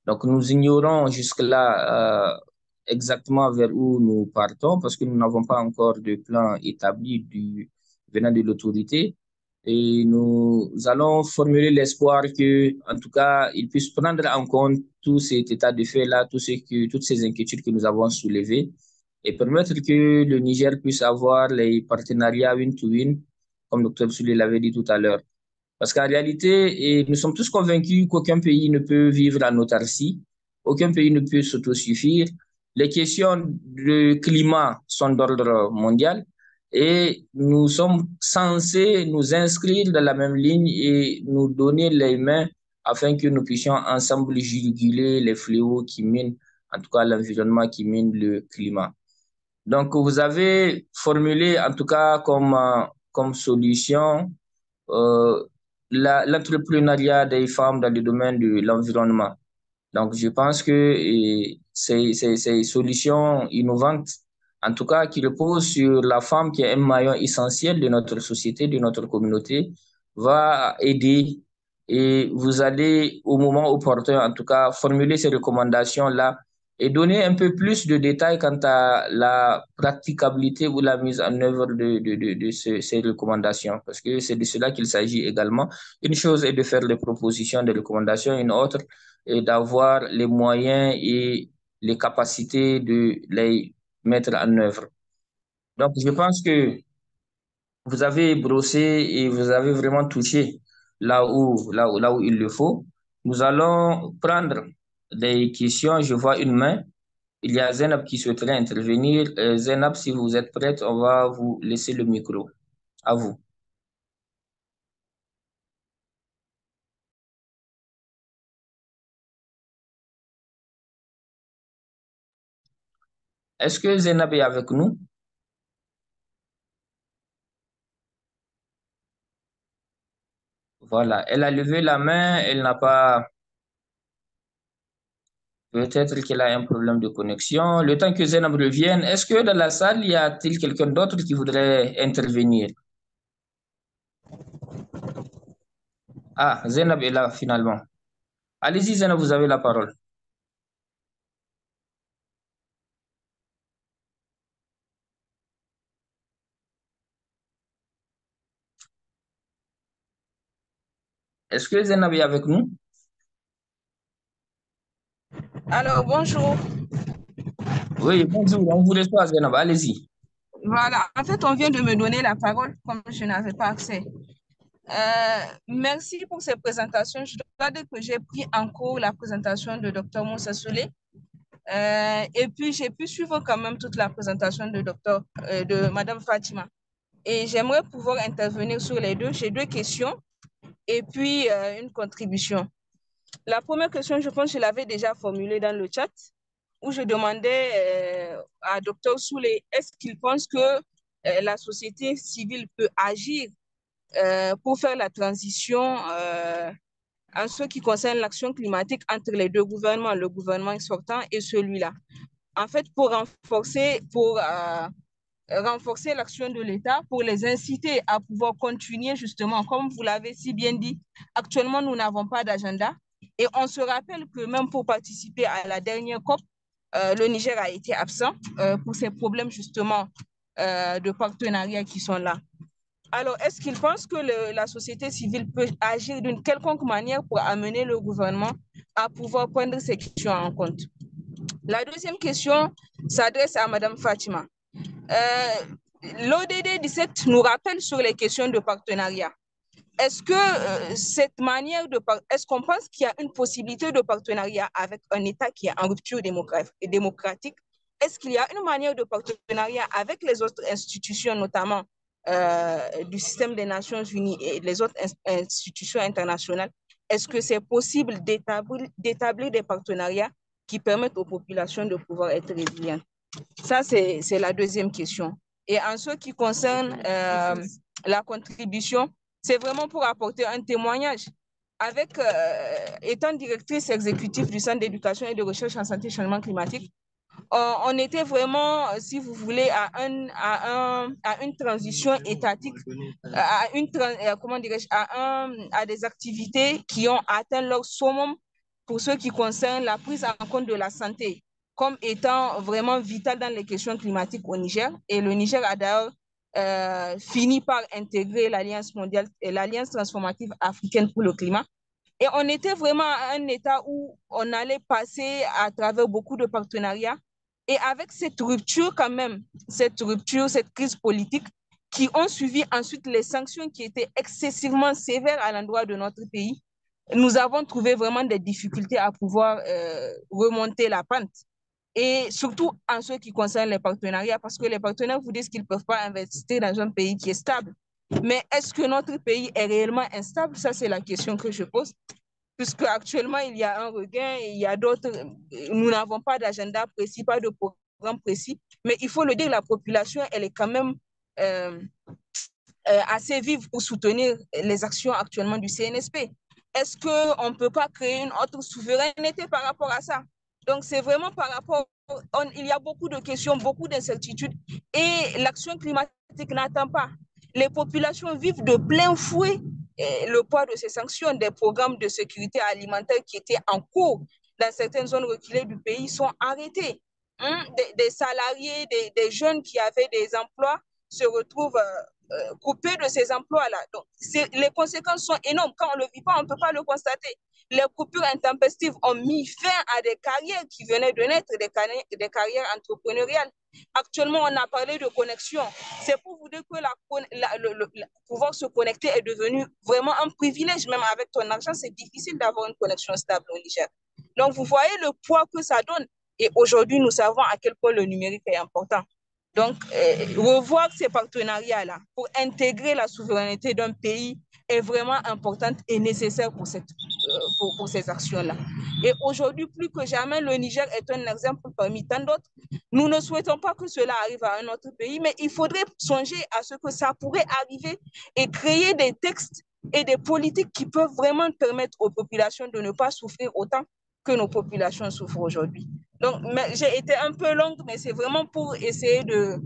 Donc, nous ignorons jusque-là exactement vers où nous partons parce que nous n'avons pas encore de plan établi venant de l'autorité. Et nous allons formuler l'espoir que, en tout cas, ils puissent prendre en compte tout cet état de fait-là, toutes ces inquiétudes que nous avons soulevées et permettre que le Niger puisse avoir les partenariats win-to-win, comme Dr. Souley l'avait dit tout à l'heure. Parce qu'en réalité, nous sommes tous convaincus qu'aucun pays ne peut vivre en autarcie, aucun pays ne peut s'autosuffire. Les questions de climat sont d'ordre mondial et nous sommes censés nous inscrire dans la même ligne et nous donner les mains afin que nous puissions ensemble juguler les fléaux qui minent, en tout cas l'environnement qui mine le climat. Donc, vous avez formulé, en tout cas, comme solution euh, l'entrepreneuriat des femmes dans le domaine de l'environnement. Donc, je pense que ces solutions innovantes, en tout cas qui reposent sur la femme qui est un maillon essentiel de notre société, de notre communauté, va aider et vous allez au moment opportun, en tout cas, formuler ces recommandations-là et donner un peu plus de détails quant à la praticabilité ou la mise en œuvre de ces recommandations, parce que c'est de cela qu'il s'agit également. Une chose est de faire des propositions, des recommandations, une autre est d'avoir les moyens et les capacités de les mettre en œuvre. Donc, je pense que vous avez brossé et vous avez vraiment touché là où il le faut. Nous allons prendre des questions. Je vois une main. Il y a Zainab qui souhaiterait intervenir. Zainab, si vous êtes prête, on va vous laisser le micro. À vous. Est-ce que Zainab est avec nous? Voilà. Elle a levé la main. Elle n'a pas. Peut-être qu'il a un problème de connexion. Le temps que Zainab revienne, est-ce que dans la salle, y a-t-il quelqu'un d'autre qui voudrait intervenir? Ah, Zainab est là finalement. Allez-y, Zainab, vous avez la parole. Est-ce que Zainab est avec nous? Alors, bonjour. Oui, bonjour, on vous reçoit, Zainab. Allez-y. Voilà, en fait, on vient de me donner la parole comme je n'avais pas accès. Merci pour ces présentations. Je dois dire que j'ai pris en cours la présentation de Dr Moussa Souley. Et puis, j'ai pu suivre quand même toute la présentation de Madame Fatima. Et j'aimerais pouvoir intervenir sur les deux. J'ai deux questions et puis une contribution. La première question, je pense que je l'avais déjà formulée dans le chat, où je demandais à Dr Souley, est-ce qu'il pense que la société civile peut agir pour faire la transition en ce qui concerne l'action climatique entre les deux gouvernements, le gouvernement sortant et celui-là. En fait, pour renforcer l'action de l'État, pour les inciter à pouvoir continuer justement, comme vous l'avez si bien dit, actuellement, nous n'avons pas d'agenda. Et on se rappelle que même pour participer à la dernière COP, le Niger a été absent pour ces problèmes justement de partenariat qui sont là. Alors, est-ce qu'il pense que la société civile peut agir d'une quelconque manière pour amener le gouvernement à pouvoir prendre ces questions en compte? La deuxième question s'adresse à Mme Fatima. L'ODD 17 nous rappelle sur les questions de partenariat. Est-ce que est-ce qu'on pense qu'il y a une possibilité de partenariat avec un État qui est en rupture démocratique? Est-ce qu'il y a une manière de partenariat avec les autres institutions, notamment du système des Nations Unies et les autres institutions internationales? Est-ce que c'est possible d'établir des partenariats qui permettent aux populations de pouvoir être résilientes? Ça, c'est la deuxième question. Et en ce qui concerne la contribution, c'est vraiment pour apporter un témoignage. Étant directrice exécutive du Centre d'éducation et de recherche en santé et changement climatique, on était vraiment, si vous voulez, à une transition étatique, à des activités qui ont atteint leur summum pour ce qui concerne la prise en compte de la santé comme étant vraiment vital dans les questions climatiques au Niger. Et le Niger a d'ailleurs fini par intégrer l'Alliance mondiale et l'Alliance transformative africaine pour le climat. Et on était vraiment à un état où on allait passer à travers beaucoup de partenariats. Et avec cette rupture quand même, cette crise politique, qui ont suivi ensuite les sanctions qui étaient excessivement sévères à l'endroit de notre pays, nous avons trouvé vraiment des difficultés à pouvoir remonter la pente. Et surtout en ce qui concerne les partenariats, parce que les partenaires vous disent qu'ils ne peuvent pas investir dans un pays qui est stable. Mais est-ce que notre pays est réellement instable? Ça, c'est la question que je pose. Puisque actuellement, il y a un regain et il y a d'autres. Nous n'avons pas d'agenda précis, pas de programme précis. Mais il faut le dire, la population, elle est quand même assez vive pour soutenir les actions actuellement du CNSP. Est-ce qu'on ne peut pas créer une autre souveraineté par rapport à ça? Donc, c'est vraiment par rapport, il y a beaucoup de questions, beaucoup d'incertitudes et l'action climatique n'attend pas. Les populations vivent de plein fouet le poids de ces sanctions. Des programmes de sécurité alimentaire qui étaient en cours dans certaines zones reculées du pays sont arrêtés. Des salariés, des jeunes qui avaient des emplois se retrouvent coupés de ces emplois-là. Donc, les conséquences sont énormes. Quand on ne le vit pas, on ne peut pas le constater. Les coupures intempestives ont mis fin à des carrières qui venaient de naître, des carrières entrepreneuriales. Actuellement, on a parlé de connexion. C'est pour vous dire que pouvoir se connecter est devenu vraiment un privilège. Même avec ton argent, c'est difficile d'avoir une connexion stable au Niger. Donc, vous voyez le poids que ça donne. Et aujourd'hui, nous savons à quel point le numérique est important. Donc, revoir ces partenariats-là pour intégrer la souveraineté d'un pays est vraiment importante et nécessaire pour ces actions-là. Et aujourd'hui, plus que jamais, le Niger est un exemple parmi tant d'autres. Nous ne souhaitons pas que cela arrive à un autre pays, mais il faudrait songer à ce que ça pourrait arriver et créer des textes et des politiques qui peuvent vraiment permettre aux populations de ne pas souffrir autant que nos populations souffrent aujourd'hui. Donc, j'ai été un peu longue, mais c'est vraiment pour essayer de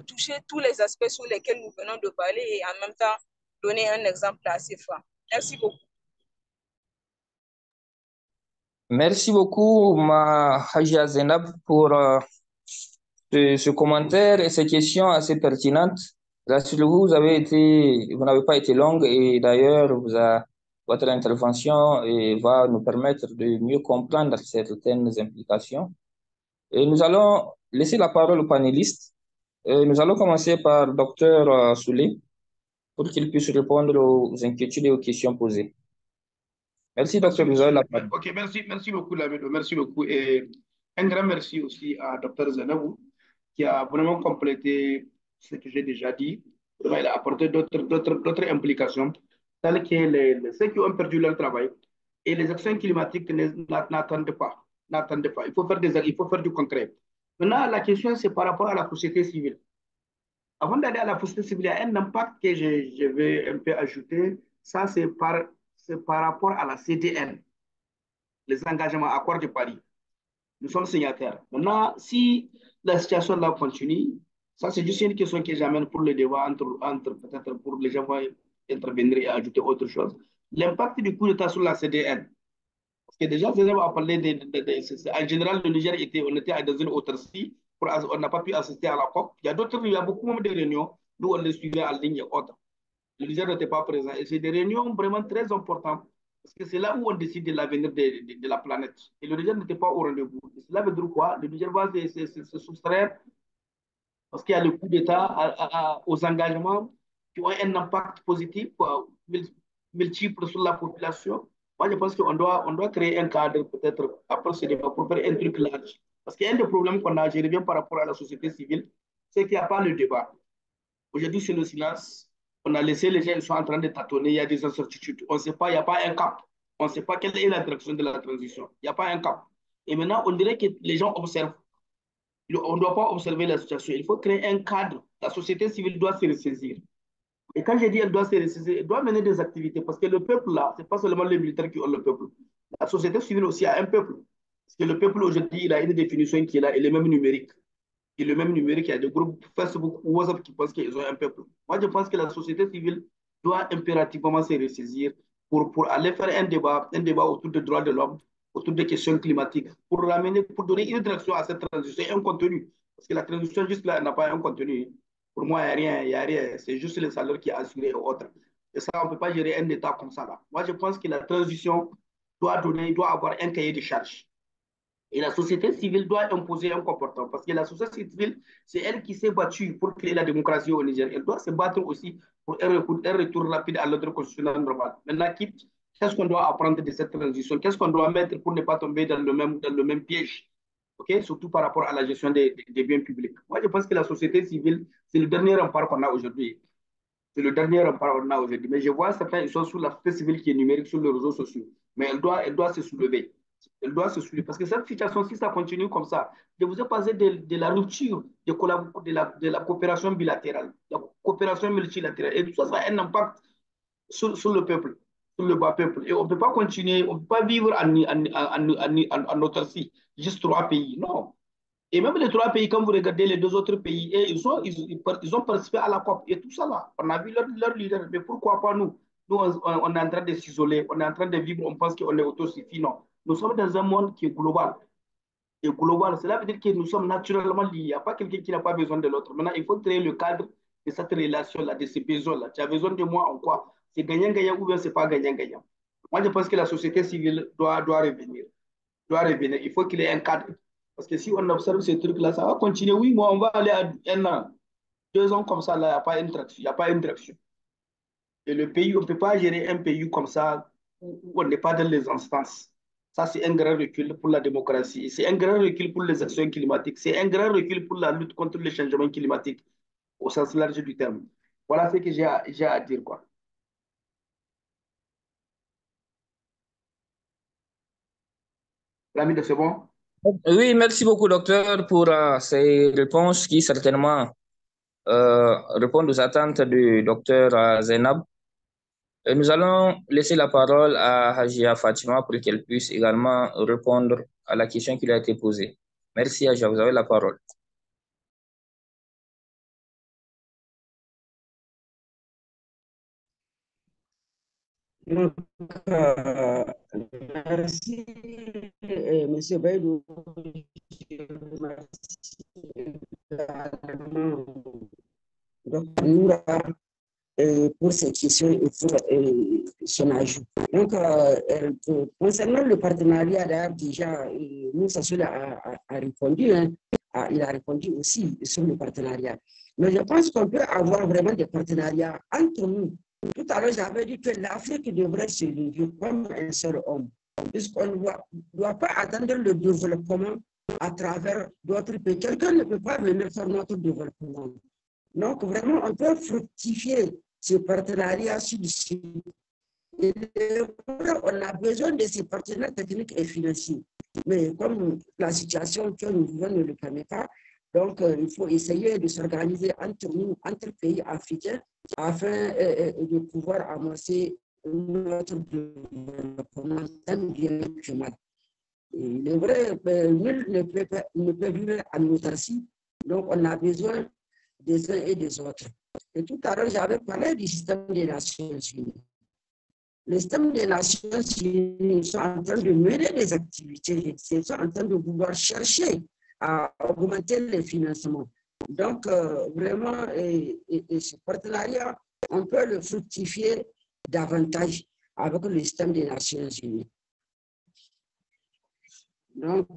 toucher tous les aspects sur lesquels nous venons de parler et en même temps donner un exemple assez franc. Merci beaucoup. Merci beaucoup, ma Hajia Zainab, pour ce commentaire et ces questions assez pertinentes. Rassurez-vous, vous n'avez pas été longue et d'ailleurs, votre intervention va nous permettre de mieux comprendre certaines implications. Et nous allons laisser la parole aux panélistes. Nous allons commencer par Dr Souley pour qu'il puisse répondre aux inquiétudes et aux questions posées. Merci, Merci, docteur. Vous avez la monsieur. parole. Ok, merci beaucoup, Lamido. Merci beaucoup. Et un grand merci aussi à Dr Zanabou, qui a vraiment complété ce que j'ai déjà dit. Il a apporté d'autres implications, telles que ceux qui ont perdu leur travail et les actions climatiques n'attendent pas. N'attendent pas. Il faut faire du concret. Maintenant, la question, c'est par rapport à la société civile. Avant d'aller à la société civile, il y a un impact que je vais un peu ajouter. Ça, c'est par rapport à la CDN, les engagements, accords de Paris. Nous sommes signataires. Maintenant, si la situation là continue, ça c'est juste une question que j'amène pour le débat entre peut-être pour les gens intervenir et ajouter autre chose. L'impact du coup d'État sur la CDN. Parce que déjà, Zézé a parlé en général, le Niger on était dans une autarcie, on n'a pas pu assister à la COP. Il y a beaucoup de réunions, nous on les suivait en ligne et autres. Le Niger n'était pas présent. Et c'est des réunions vraiment très importantes parce que c'est là où on décide de l'avenir de la planète. Et le Niger n'était pas au rendez-vous. Cela veut dire quoi? Le Niger va se soustraire parce qu'il y a le coup d'État aux engagements qui ont un impact positif multiple sur la population. Moi, je pense on doit créer un cadre peut-être après ce débat pour faire un truc large. Parce qu'un des problèmes qu'on a, je reviens par rapport à la société civile, c'est qu'il n'y a pas le débat. Aujourd'hui, c'est le silence. On a laissé les gens, ils sont en train de tâtonner, il y a des incertitudes. On ne sait pas, il n'y a pas un cap. On ne sait pas quelle est la direction de la transition. Il n'y a pas un cap. Et maintenant, on dirait que les gens observent. On ne doit pas observer la situation. Il faut créer un cadre. La société civile doit se ressaisir. Et quand je dis elle doit se ressaisir, elle doit mener des activités. Parce que le peuple, là, ce n'est pas seulement les militaires qui ont le peuple. La société civile aussi a un peuple. Parce que le peuple, aujourd'hui, il a une définition qui est là, elle est même numérique. Et le même numérique, il y a des groupes Facebook ou WhatsApp qui pensent qu'ils ont un peuple. Moi, je pense que la société civile doit impérativement se ressaisir pour aller faire un débat autour des droits de l'homme, autour des questions climatiques, pour ramener, pour donner une direction à cette transition et un contenu. Parce que la transition, juste là, elle n'a pas un contenu. Pour moi, il n'y a rien, il n'y a rien. C'est juste le salaire qui est assuré et autres. Et ça, on ne peut pas gérer un État comme ça là. Moi, je pense que la transition doit avoir un cahier de charges. Et la société civile doit imposer un comportement parce que la société civile, c'est elle qui s'est battue pour créer la démocratie au Niger. Elle doit se battre aussi pour un retour rapide à l'ordre constitutionnel normal. Maintenant, qu'est-ce qu'on doit apprendre de cette transition? Qu'est-ce qu'on doit mettre pour ne pas tomber dans le même piège? Okay? Surtout par rapport à la gestion des biens publics. Moi, je pense que la société civile, c'est le dernier rempart qu'on a aujourd'hui. C'est le dernier rempart qu'on a aujourd'hui. Mais je vois certains, ils sont sous la société civile qui est numérique sur les réseaux sociaux. Mais elle doit se soulever. Elle doit se soulever. Parce que cette situation, si ça continue comme ça, je vous ai parlé de la rupture de la coopération bilatérale, la coopération multilatérale. Et tout ça, ça a un impact sur le peuple, sur le bas peuple. Et on ne peut pas continuer, on ne peut pas vivre en autarcie, juste 3 pays. Non. Et même les 3 pays, quand vous regardez les 2 autres pays, ils ont participé à la COP et tout ça là. On a vu leur leader, mais pourquoi pas nous? Nous, on est en train de s'isoler, on est en train de vivre, on pense qu'on est autosuffisant. Nous sommes dans un monde qui est global. Et global, cela veut dire que nous sommes naturellement liés. Il n'y a pas quelqu'un qui n'a pas besoin de l'autre. Maintenant, il faut créer le cadre de cette relation-là, de ces besoins-là. Tu as besoin de moi en quoi? C'est gagnant-gagnant ou bien c'est pas gagnant-gagnant? Moi, je pense que la société civile doit revenir. Doit revenir. Il faut qu'il y ait un cadre. Parce que si on observe ces trucs-là, ça va continuer. Oui, moi, on va aller à 1 an, 2 ans comme ça, là, il n'y a pas une traction. Il n'y a pas une direction. Et le pays, on ne peut pas gérer un pays comme ça où on n'est pas dans les instances. Ça, c'est un grand recul pour la démocratie. C'est un grand recul pour les actions climatiques. C'est un grand recul pour la lutte contre le changement climatique au sens large du terme. Voilà ce que j'ai à dire, quoi. L'ami de c'est bon? Oui, merci beaucoup, docteur, pour ces réponses qui certainement répondent aux attentes du docteur Zainab. Nous allons laisser la parole à Hajia Fatima pour qu'elle puisse également répondre à la question qui lui a été posée. Merci Hajia, vous avez la parole. Donc, euh, merci, M. Baïdou. Je remercie également Dr. Noura pour ses questions et pour son ajout. Donc, concernant le partenariat, d'ailleurs, déjà, Moussa Soula a répondu, hein, il a répondu aussi sur le partenariat. Mais je pense qu'on peut avoir vraiment des partenariats entre nous. Tout à l'heure, j'avais dit que l'Afrique devrait se lever comme un seul homme, puisqu'on ne doit pas attendre le développement à travers d'autres pays. Quelqu'un ne peut pas venir faire notre développement. Donc, vraiment, on peut fructifier ce partenariat sud-sud. On a besoin de ces partenaires techniques et financiers. Mais comme la situation que nous vivons ne le permet pas, donc il faut essayer de s'organiser entre nous, entre pays africains, afin de pouvoir amorcer notre développement tant bien que mal. Il est vrai, nul ne peut vivre en autarcie, donc on a besoin des uns et des autres. Et tout à l'heure, j'avais parlé du système des Nations Unies. Le système des Nations Unies sont en train de mener des activités, ils sont en train de vouloir chercher à augmenter les financements. Donc, vraiment, ce partenariat, on peut le fructifier davantage avec le système des Nations Unies. Donc,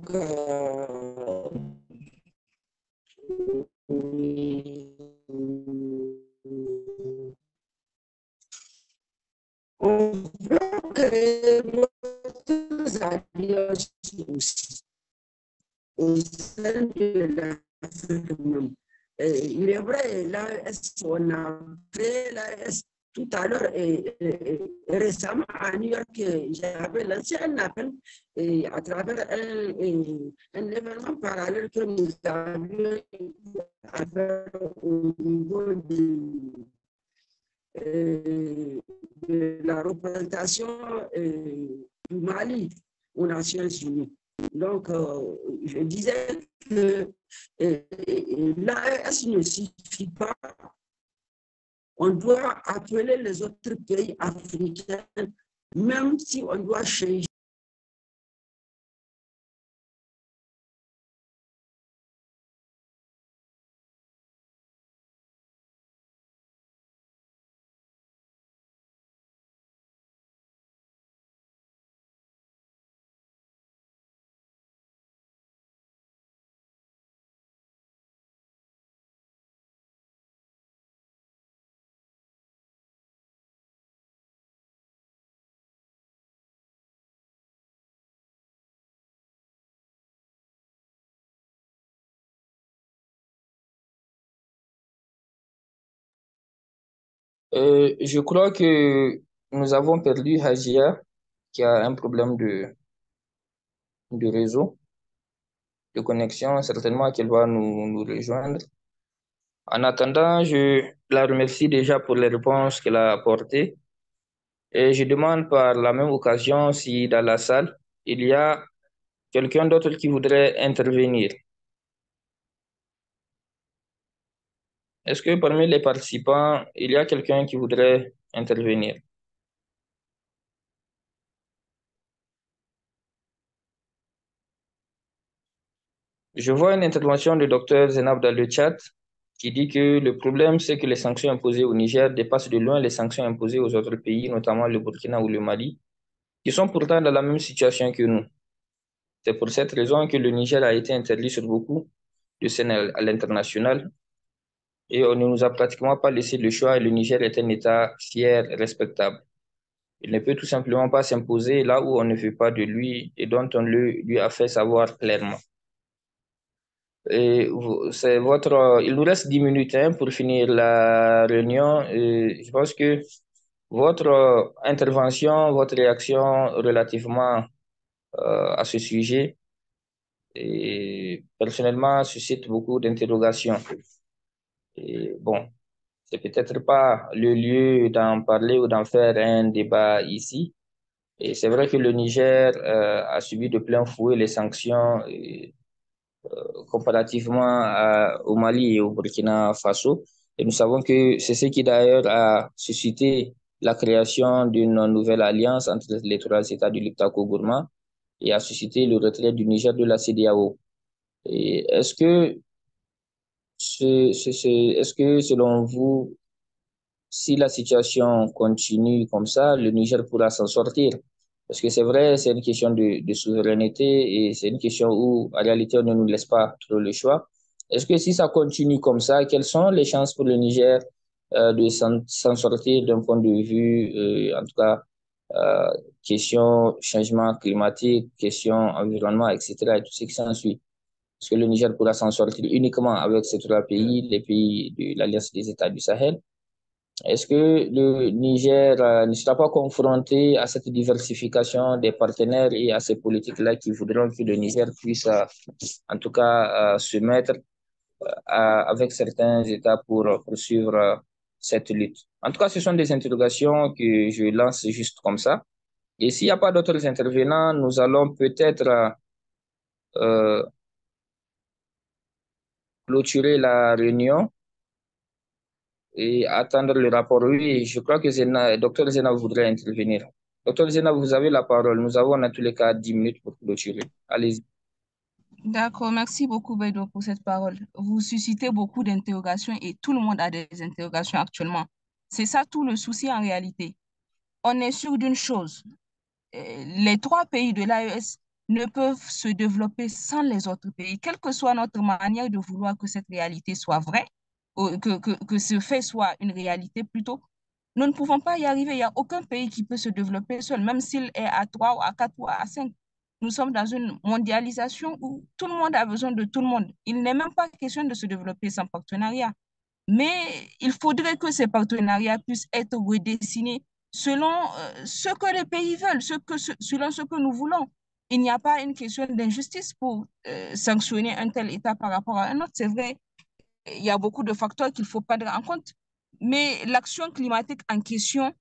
on veut créer d'autres alliances aussi au sein de l'Afrique même. Il est vrai, l'AES, on a créé l'AES tout à l'heure et récemment à New York, j'avais lancé un appel à travers un événement parallèle que nous avions à faire au niveau de la représentation du Mali aux Nations Unies. Donc, je disais que l'AES ne suffit pas. On doit appeler les autres pays africains, même si on doit changer. Je crois que nous avons perdu Hajia, qui a un problème de réseau, de connexion, certainement qu'elle va nous rejoindre. En attendant, je la remercie déjà pour les réponses qu'elle a apportées. Et je demande par la même occasion si dans la salle, il y a quelqu'un d'autre qui voudrait intervenir. Est-ce que parmi les participants, il y a quelqu'un qui voudrait intervenir? Je vois une intervention du docteur Zenab dans le chat qui dit que le problème, c'est que les sanctions imposées au Niger dépassent de loin les sanctions imposées aux autres pays, notamment le Burkina ou le Mali, qui sont pourtant dans la même situation que nous. C'est pour cette raison que le Niger a été interdit sur beaucoup de scènes à l'international et on ne nous a pratiquement pas laissé le choix et le Niger est un État fier et respectable. Il ne peut tout simplement pas s'imposer là où on ne veut pas de lui et dont on lui a fait savoir clairement. Et c'est il nous reste 10 minutes hein, pour finir la réunion. Et je pense que votre intervention, votre réaction relativement à ce sujet, et personnellement, suscite beaucoup d'interrogations. Et bon, c'est peut-être pas le lieu d'en parler ou d'en faire un débat ici. Et c'est vrai que le Niger a subi de plein fouet les sanctions comparativement au Mali et au Burkina Faso. Et nous savons que c'est ce qui d'ailleurs a suscité la création d'une nouvelle alliance entre les trois États du Liptako-Gourma et a suscité le retrait du Niger de la CEDEAO. Et est-ce que selon vous, si la situation continue comme ça, le Niger pourra s'en sortir? Parce que c'est vrai, c'est une question de souveraineté et c'est une question où, en réalité, on ne nous laisse pas trop le choix. Est-ce que si ça continue comme ça, quelles sont les chances pour le Niger de s'en sortir d'un point de vue, en tout cas, euh, question changement climatique, question environnement, etc., et tout ce qui s'ensuit? Est-ce que le Niger pourra s'en sortir uniquement avec ces trois pays, les pays de l'Alliance des États du Sahel? Est-ce que le Niger ne sera pas confronté à cette diversification des partenaires et à ces politiques-là qui voudront que le Niger puisse, en tout cas, se mettre avec certains États pour poursuivre cette lutte? En tout cas, ce sont des interrogations que je lance juste comme ça. Et s'il n'y a pas d'autres intervenants, nous allons peut-être euh, clôturer la réunion et attendre le rapport. Oui, je crois que Dr Zena voudrait intervenir. Dr Zena, vous avez la parole. Nous avons dans tous les cas 10 minutes pour clôturer. Allez-y. D'accord, merci beaucoup, Bedo, pour cette parole. Vous suscitez beaucoup d'interrogations et tout le monde a des interrogations actuellement. C'est ça tout le souci en réalité. On est sûr d'une chose, les trois pays de l'AES ne peuvent se développer sans les autres pays, quelle que soit notre manière de vouloir que cette réalité soit vraie, ou que ce fait soit une réalité plutôt. Nous ne pouvons pas y arriver. Il n'y a aucun pays qui peut se développer seul, même s'il est à 3 ou à 4 ou à 5. Nous sommes dans une mondialisation où tout le monde a besoin de tout le monde. Il n'est même pas question de se développer sans partenariat. Mais il faudrait que ces partenariats puissent être redessinés selon ce que les pays veulent, selon ce que nous voulons. Il n'y a pas une question d'injustice pour sanctionner un tel État par rapport à un autre. C'est vrai, il y a beaucoup de facteurs qu'il faut prendre en compte. Mais l'action climatique en question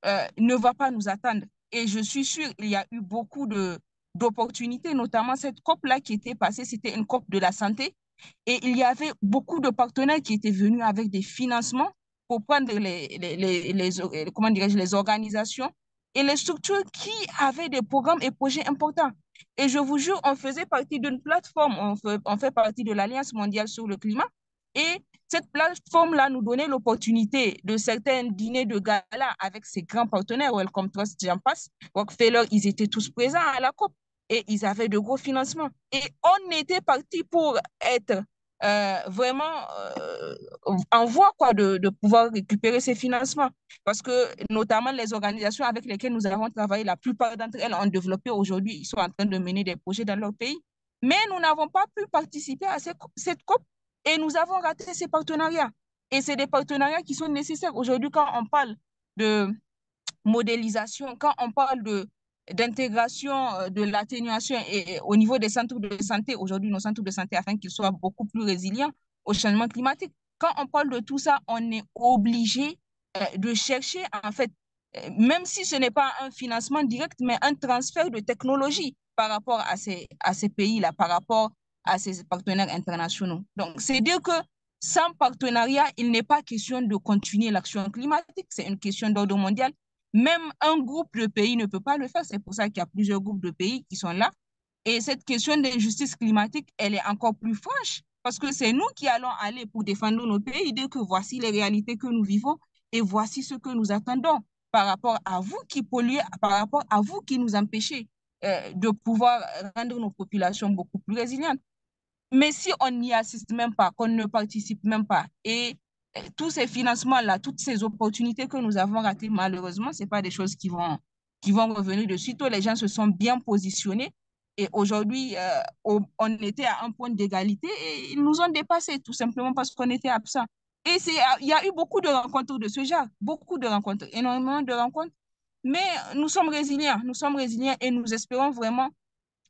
ne va pas nous attendre. Et je suis sûre, il y a eu beaucoup d'opportunités, notamment cette COP-là qui était passée, c'était une COP de la santé. Et il y avait beaucoup de partenaires qui étaient venus avec des financements pour prendre comment dirais-je, les organisations et les structures qui avaient des programmes et projets importants. Et je vous jure, on faisait partie d'une plateforme, on fait partie de l'Alliance mondiale sur le climat. Et cette plateforme-là nous donnait l'opportunité de certains dîners de gala avec ses grands partenaires, Wellcome Trust, j'en passe, Rockefeller, ils étaient tous présents à la COP et ils avaient de gros financements. Et on était parti pour être vraiment en voie quoi, de pouvoir récupérer ces financements. Parce que notamment les organisations avec lesquelles nous avons travaillé, la plupart d'entre elles ont développé aujourd'hui, ils sont en train de mener des projets dans leur pays. Mais nous n'avons pas pu participer à cette COP et nous avons raté ces partenariats. Et c'est des partenariats qui sont nécessaires. Aujourd'hui, quand on parle de modélisation, quand on parle d'intégration de l'atténuation et au niveau des centres de santé, aujourd'hui, nos centres de santé, afin qu'ils soient beaucoup plus résilients au changement climatique. Quand on parle de tout ça, on est obligé de chercher, en fait, même si ce n'est pas un financement direct, mais un transfert de technologie par rapport à ces pays-là, par rapport à ces partenaires internationaux. Donc, c'est dire que sans partenariat, il n'est pas question de continuer l'action climatique, c'est une question d'ordre mondial. Même un groupe de pays ne peut pas le faire. C'est pour ça qu'il y a plusieurs groupes de pays qui sont là. Et cette question d'injustice climatique, elle est encore plus franche parce que c'est nous qui allons aller pour défendre nos pays, dire que voici les réalités que nous vivons et voici ce que nous attendons par rapport à vous qui polluez, par rapport à vous qui nous empêchez de pouvoir rendre nos populations beaucoup plus résilientes. Mais si on n'y assiste même pas, qu'on ne participe même pas, et tous ces financements-là, toutes ces opportunités que nous avons ratées, malheureusement, ce n'est pas des choses qui vont revenir de suite. Les gens se sont bien positionnés et aujourd'hui, on était à un point d'égalité et ils nous ont dépassés tout simplement parce qu'on était absents. Et il y a eu beaucoup de rencontres de ce genre, beaucoup de rencontres, énormément de rencontres. Mais nous sommes résilients et nous espérons vraiment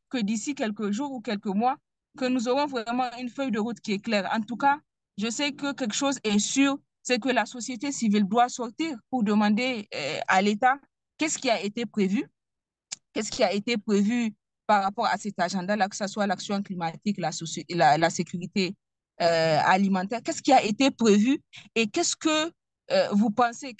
que d'ici quelques jours ou quelques mois, que nous aurons vraiment une feuille de route qui est claire. En tout cas, je sais que quelque chose est sûr, c'est que la société civile doit sortir pour demander à l'État qu'est-ce qui a été prévu, qu'est-ce qui a été prévu par rapport à cet agenda-là, que ce soit l'action climatique, la sécurité alimentaire, qu'est-ce qui a été prévu et qu'est-ce que vous pensez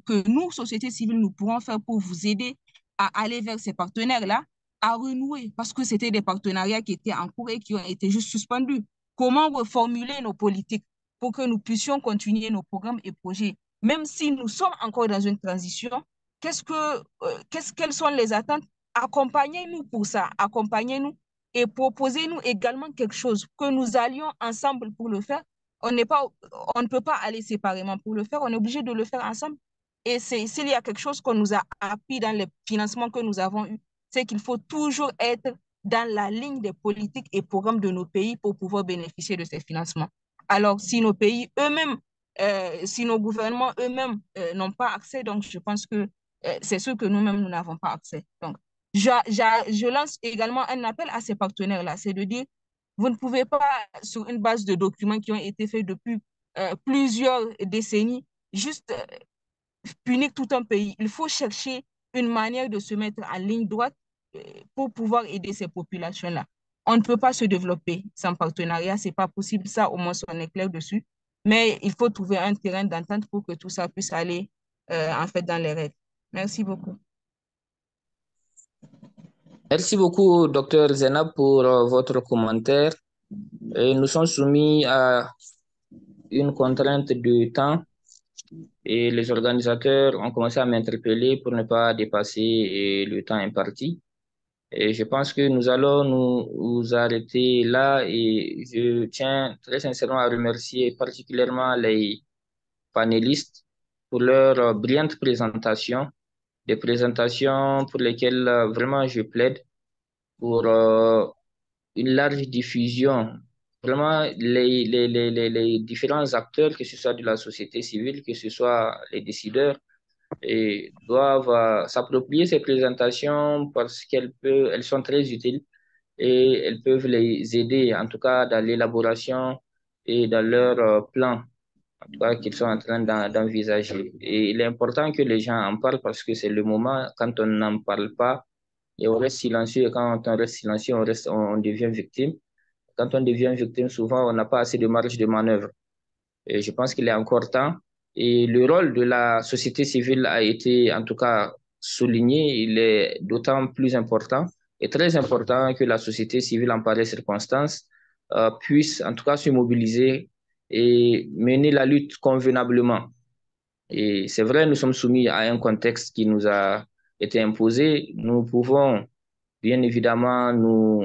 que nous, société civile, nous pourrons faire pour vous aider à aller vers ces partenaires-là, à renouer, parce que c'était des partenariats qui étaient en cours et qui ont été juste suspendus. Comment reformuler nos politiques pour que nous puissions continuer nos programmes et projets, même si nous sommes encore dans une transition, quelles sont les attentes? Accompagnez-nous pour ça, accompagnez-nous et proposez-nous également quelque chose que nous allions ensemble pour le faire. On ne peut pas aller séparément pour le faire, on est obligé de le faire ensemble. Et s'il y a quelque chose qu'on nous a appris dans les financements que nous avons eus, c'est qu'il faut toujours être dans la ligne des politiques et programmes de nos pays pour pouvoir bénéficier de ces financements. Alors, si nos pays eux-mêmes, si nos gouvernements eux-mêmes n'ont pas accès, donc je pense que c'est sûr que nous-mêmes, nous n'avons pas accès. Donc, je lance également un appel à ces partenaires-là, c'est de dire, vous ne pouvez pas, sur une base de documents qui ont été faits depuis plusieurs décennies, juste punir tout un pays. Il faut chercher une manière de se mettre en ligne droite pour pouvoir aider ces populations-là. On ne peut pas se développer sans partenariat, ce n'est pas possible, ça au moins on est clair dessus. Mais il faut trouver un terrain d'entente pour que tout ça puisse aller en fait dans les règles. Merci beaucoup. Merci beaucoup, Dr Zainab, pour votre commentaire. Et nous sommes soumis à une contrainte de temps et les organisateurs ont commencé à m'interpeller pour ne pas dépasser le temps imparti. Et je pense que nous allons nous arrêter là et je tiens très sincèrement à remercier particulièrement les panélistes pour leur brillante présentation, des présentations pour lesquelles vraiment je plaide pour une large diffusion. Vraiment, les différents acteurs, que ce soit de la société civile, que ce soit les décideurs, et doivent s'approprier ces présentations parce elles sont très utiles et elles peuvent les aider, en tout cas dans l'élaboration et dans leur plan, en tout cas qu'ils sont en train d'envisager. Et il est important que les gens en parlent parce que c'est le moment, quand on n'en parle pas, et on reste silencieux, et quand on reste silencieux, on devient victime. Quand on devient victime, souvent, on n'a pas assez de marge de manœuvre. Et je pense qu'il est encore temps. Et le rôle de la société civile a été, en tout cas, souligné. Il est d'autant plus important et très important que la société civile, en pareille circonstance, puisse, en tout cas, se mobiliser et mener la lutte convenablement. Et c'est vrai, nous sommes soumis à un contexte qui nous a été imposé. Nous pouvons, bien évidemment, nous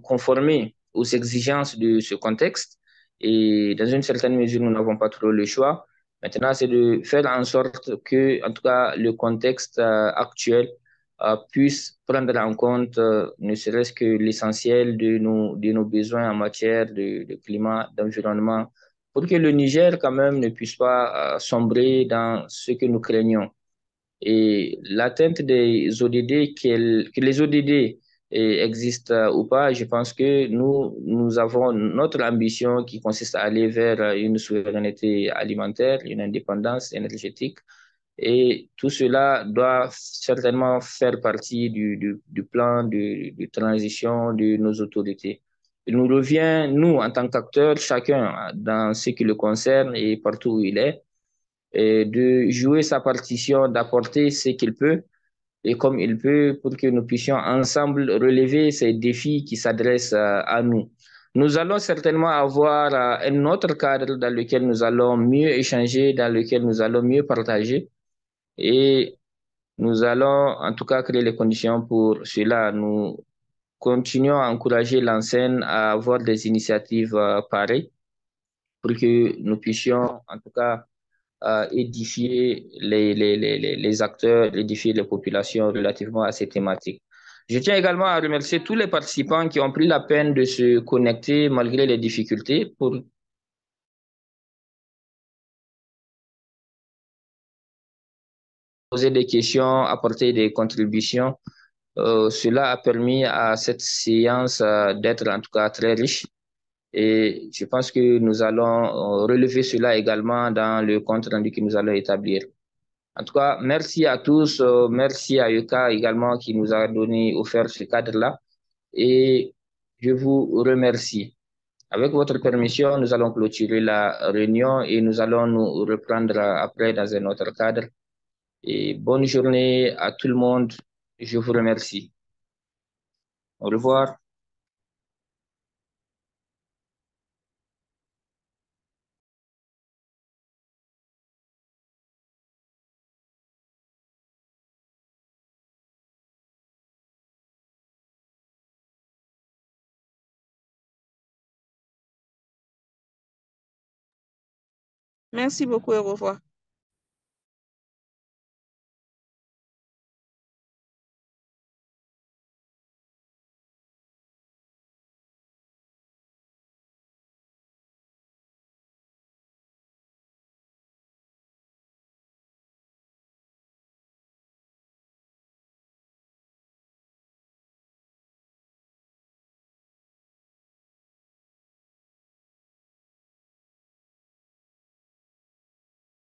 conformer aux exigences de ce contexte. Et dans une certaine mesure, nous n'avons pas trop le choix. Maintenant, c'est de faire en sorte que, en tout cas, le contexte actuel puisse prendre en compte ne serait-ce que l'essentiel de nos besoins en matière de climat, d'environnement, pour que le Niger, quand même, ne puisse pas sombrer dans ce que nous craignons. Et l'atteinte des ODD, que les ODD existent ou pas, je pense que nous avons notre ambition qui consiste à aller vers une souveraineté alimentaire, une indépendance énergétique. Et tout cela doit certainement faire partie du plan de transition de nos autorités. Il nous revient, nous, en tant qu'acteurs, chacun dans ce qui le concerne et partout où il est, et de jouer sa partition, d'apporter ce qu'il peut et comme il peut pour que nous puissions ensemble relever ces défis qui s'adressent à nous. Nous allons certainement avoir un autre cadre dans lequel nous allons mieux échanger, dans lequel nous allons mieux partager et nous allons en tout cas créer les conditions pour cela. Nous continuons à encourager l'enseigne à avoir des initiatives pareilles pour que nous puissions en tout cas édifier les acteurs, édifier les populations relativement à ces thématiques. Je tiens également à remercier tous les participants qui ont pris la peine de se connecter malgré les difficultés pour poser des questions, apporter des contributions. Cela a permis à cette séance d'être en tout cas très riche Et je pense que nous allons relever cela également dans le compte rendu que nous allons établir. En tout cas, merci à tous. Merci à Yuka également qui nous a offert ce cadre-là. Et je vous remercie. Avec votre permission, nous allons clôturer la réunion et nous allons nous reprendre après dans un autre cadre. Et bonne journée à tout le monde. Je vous remercie. Au revoir. Merci beaucoup et au revoir.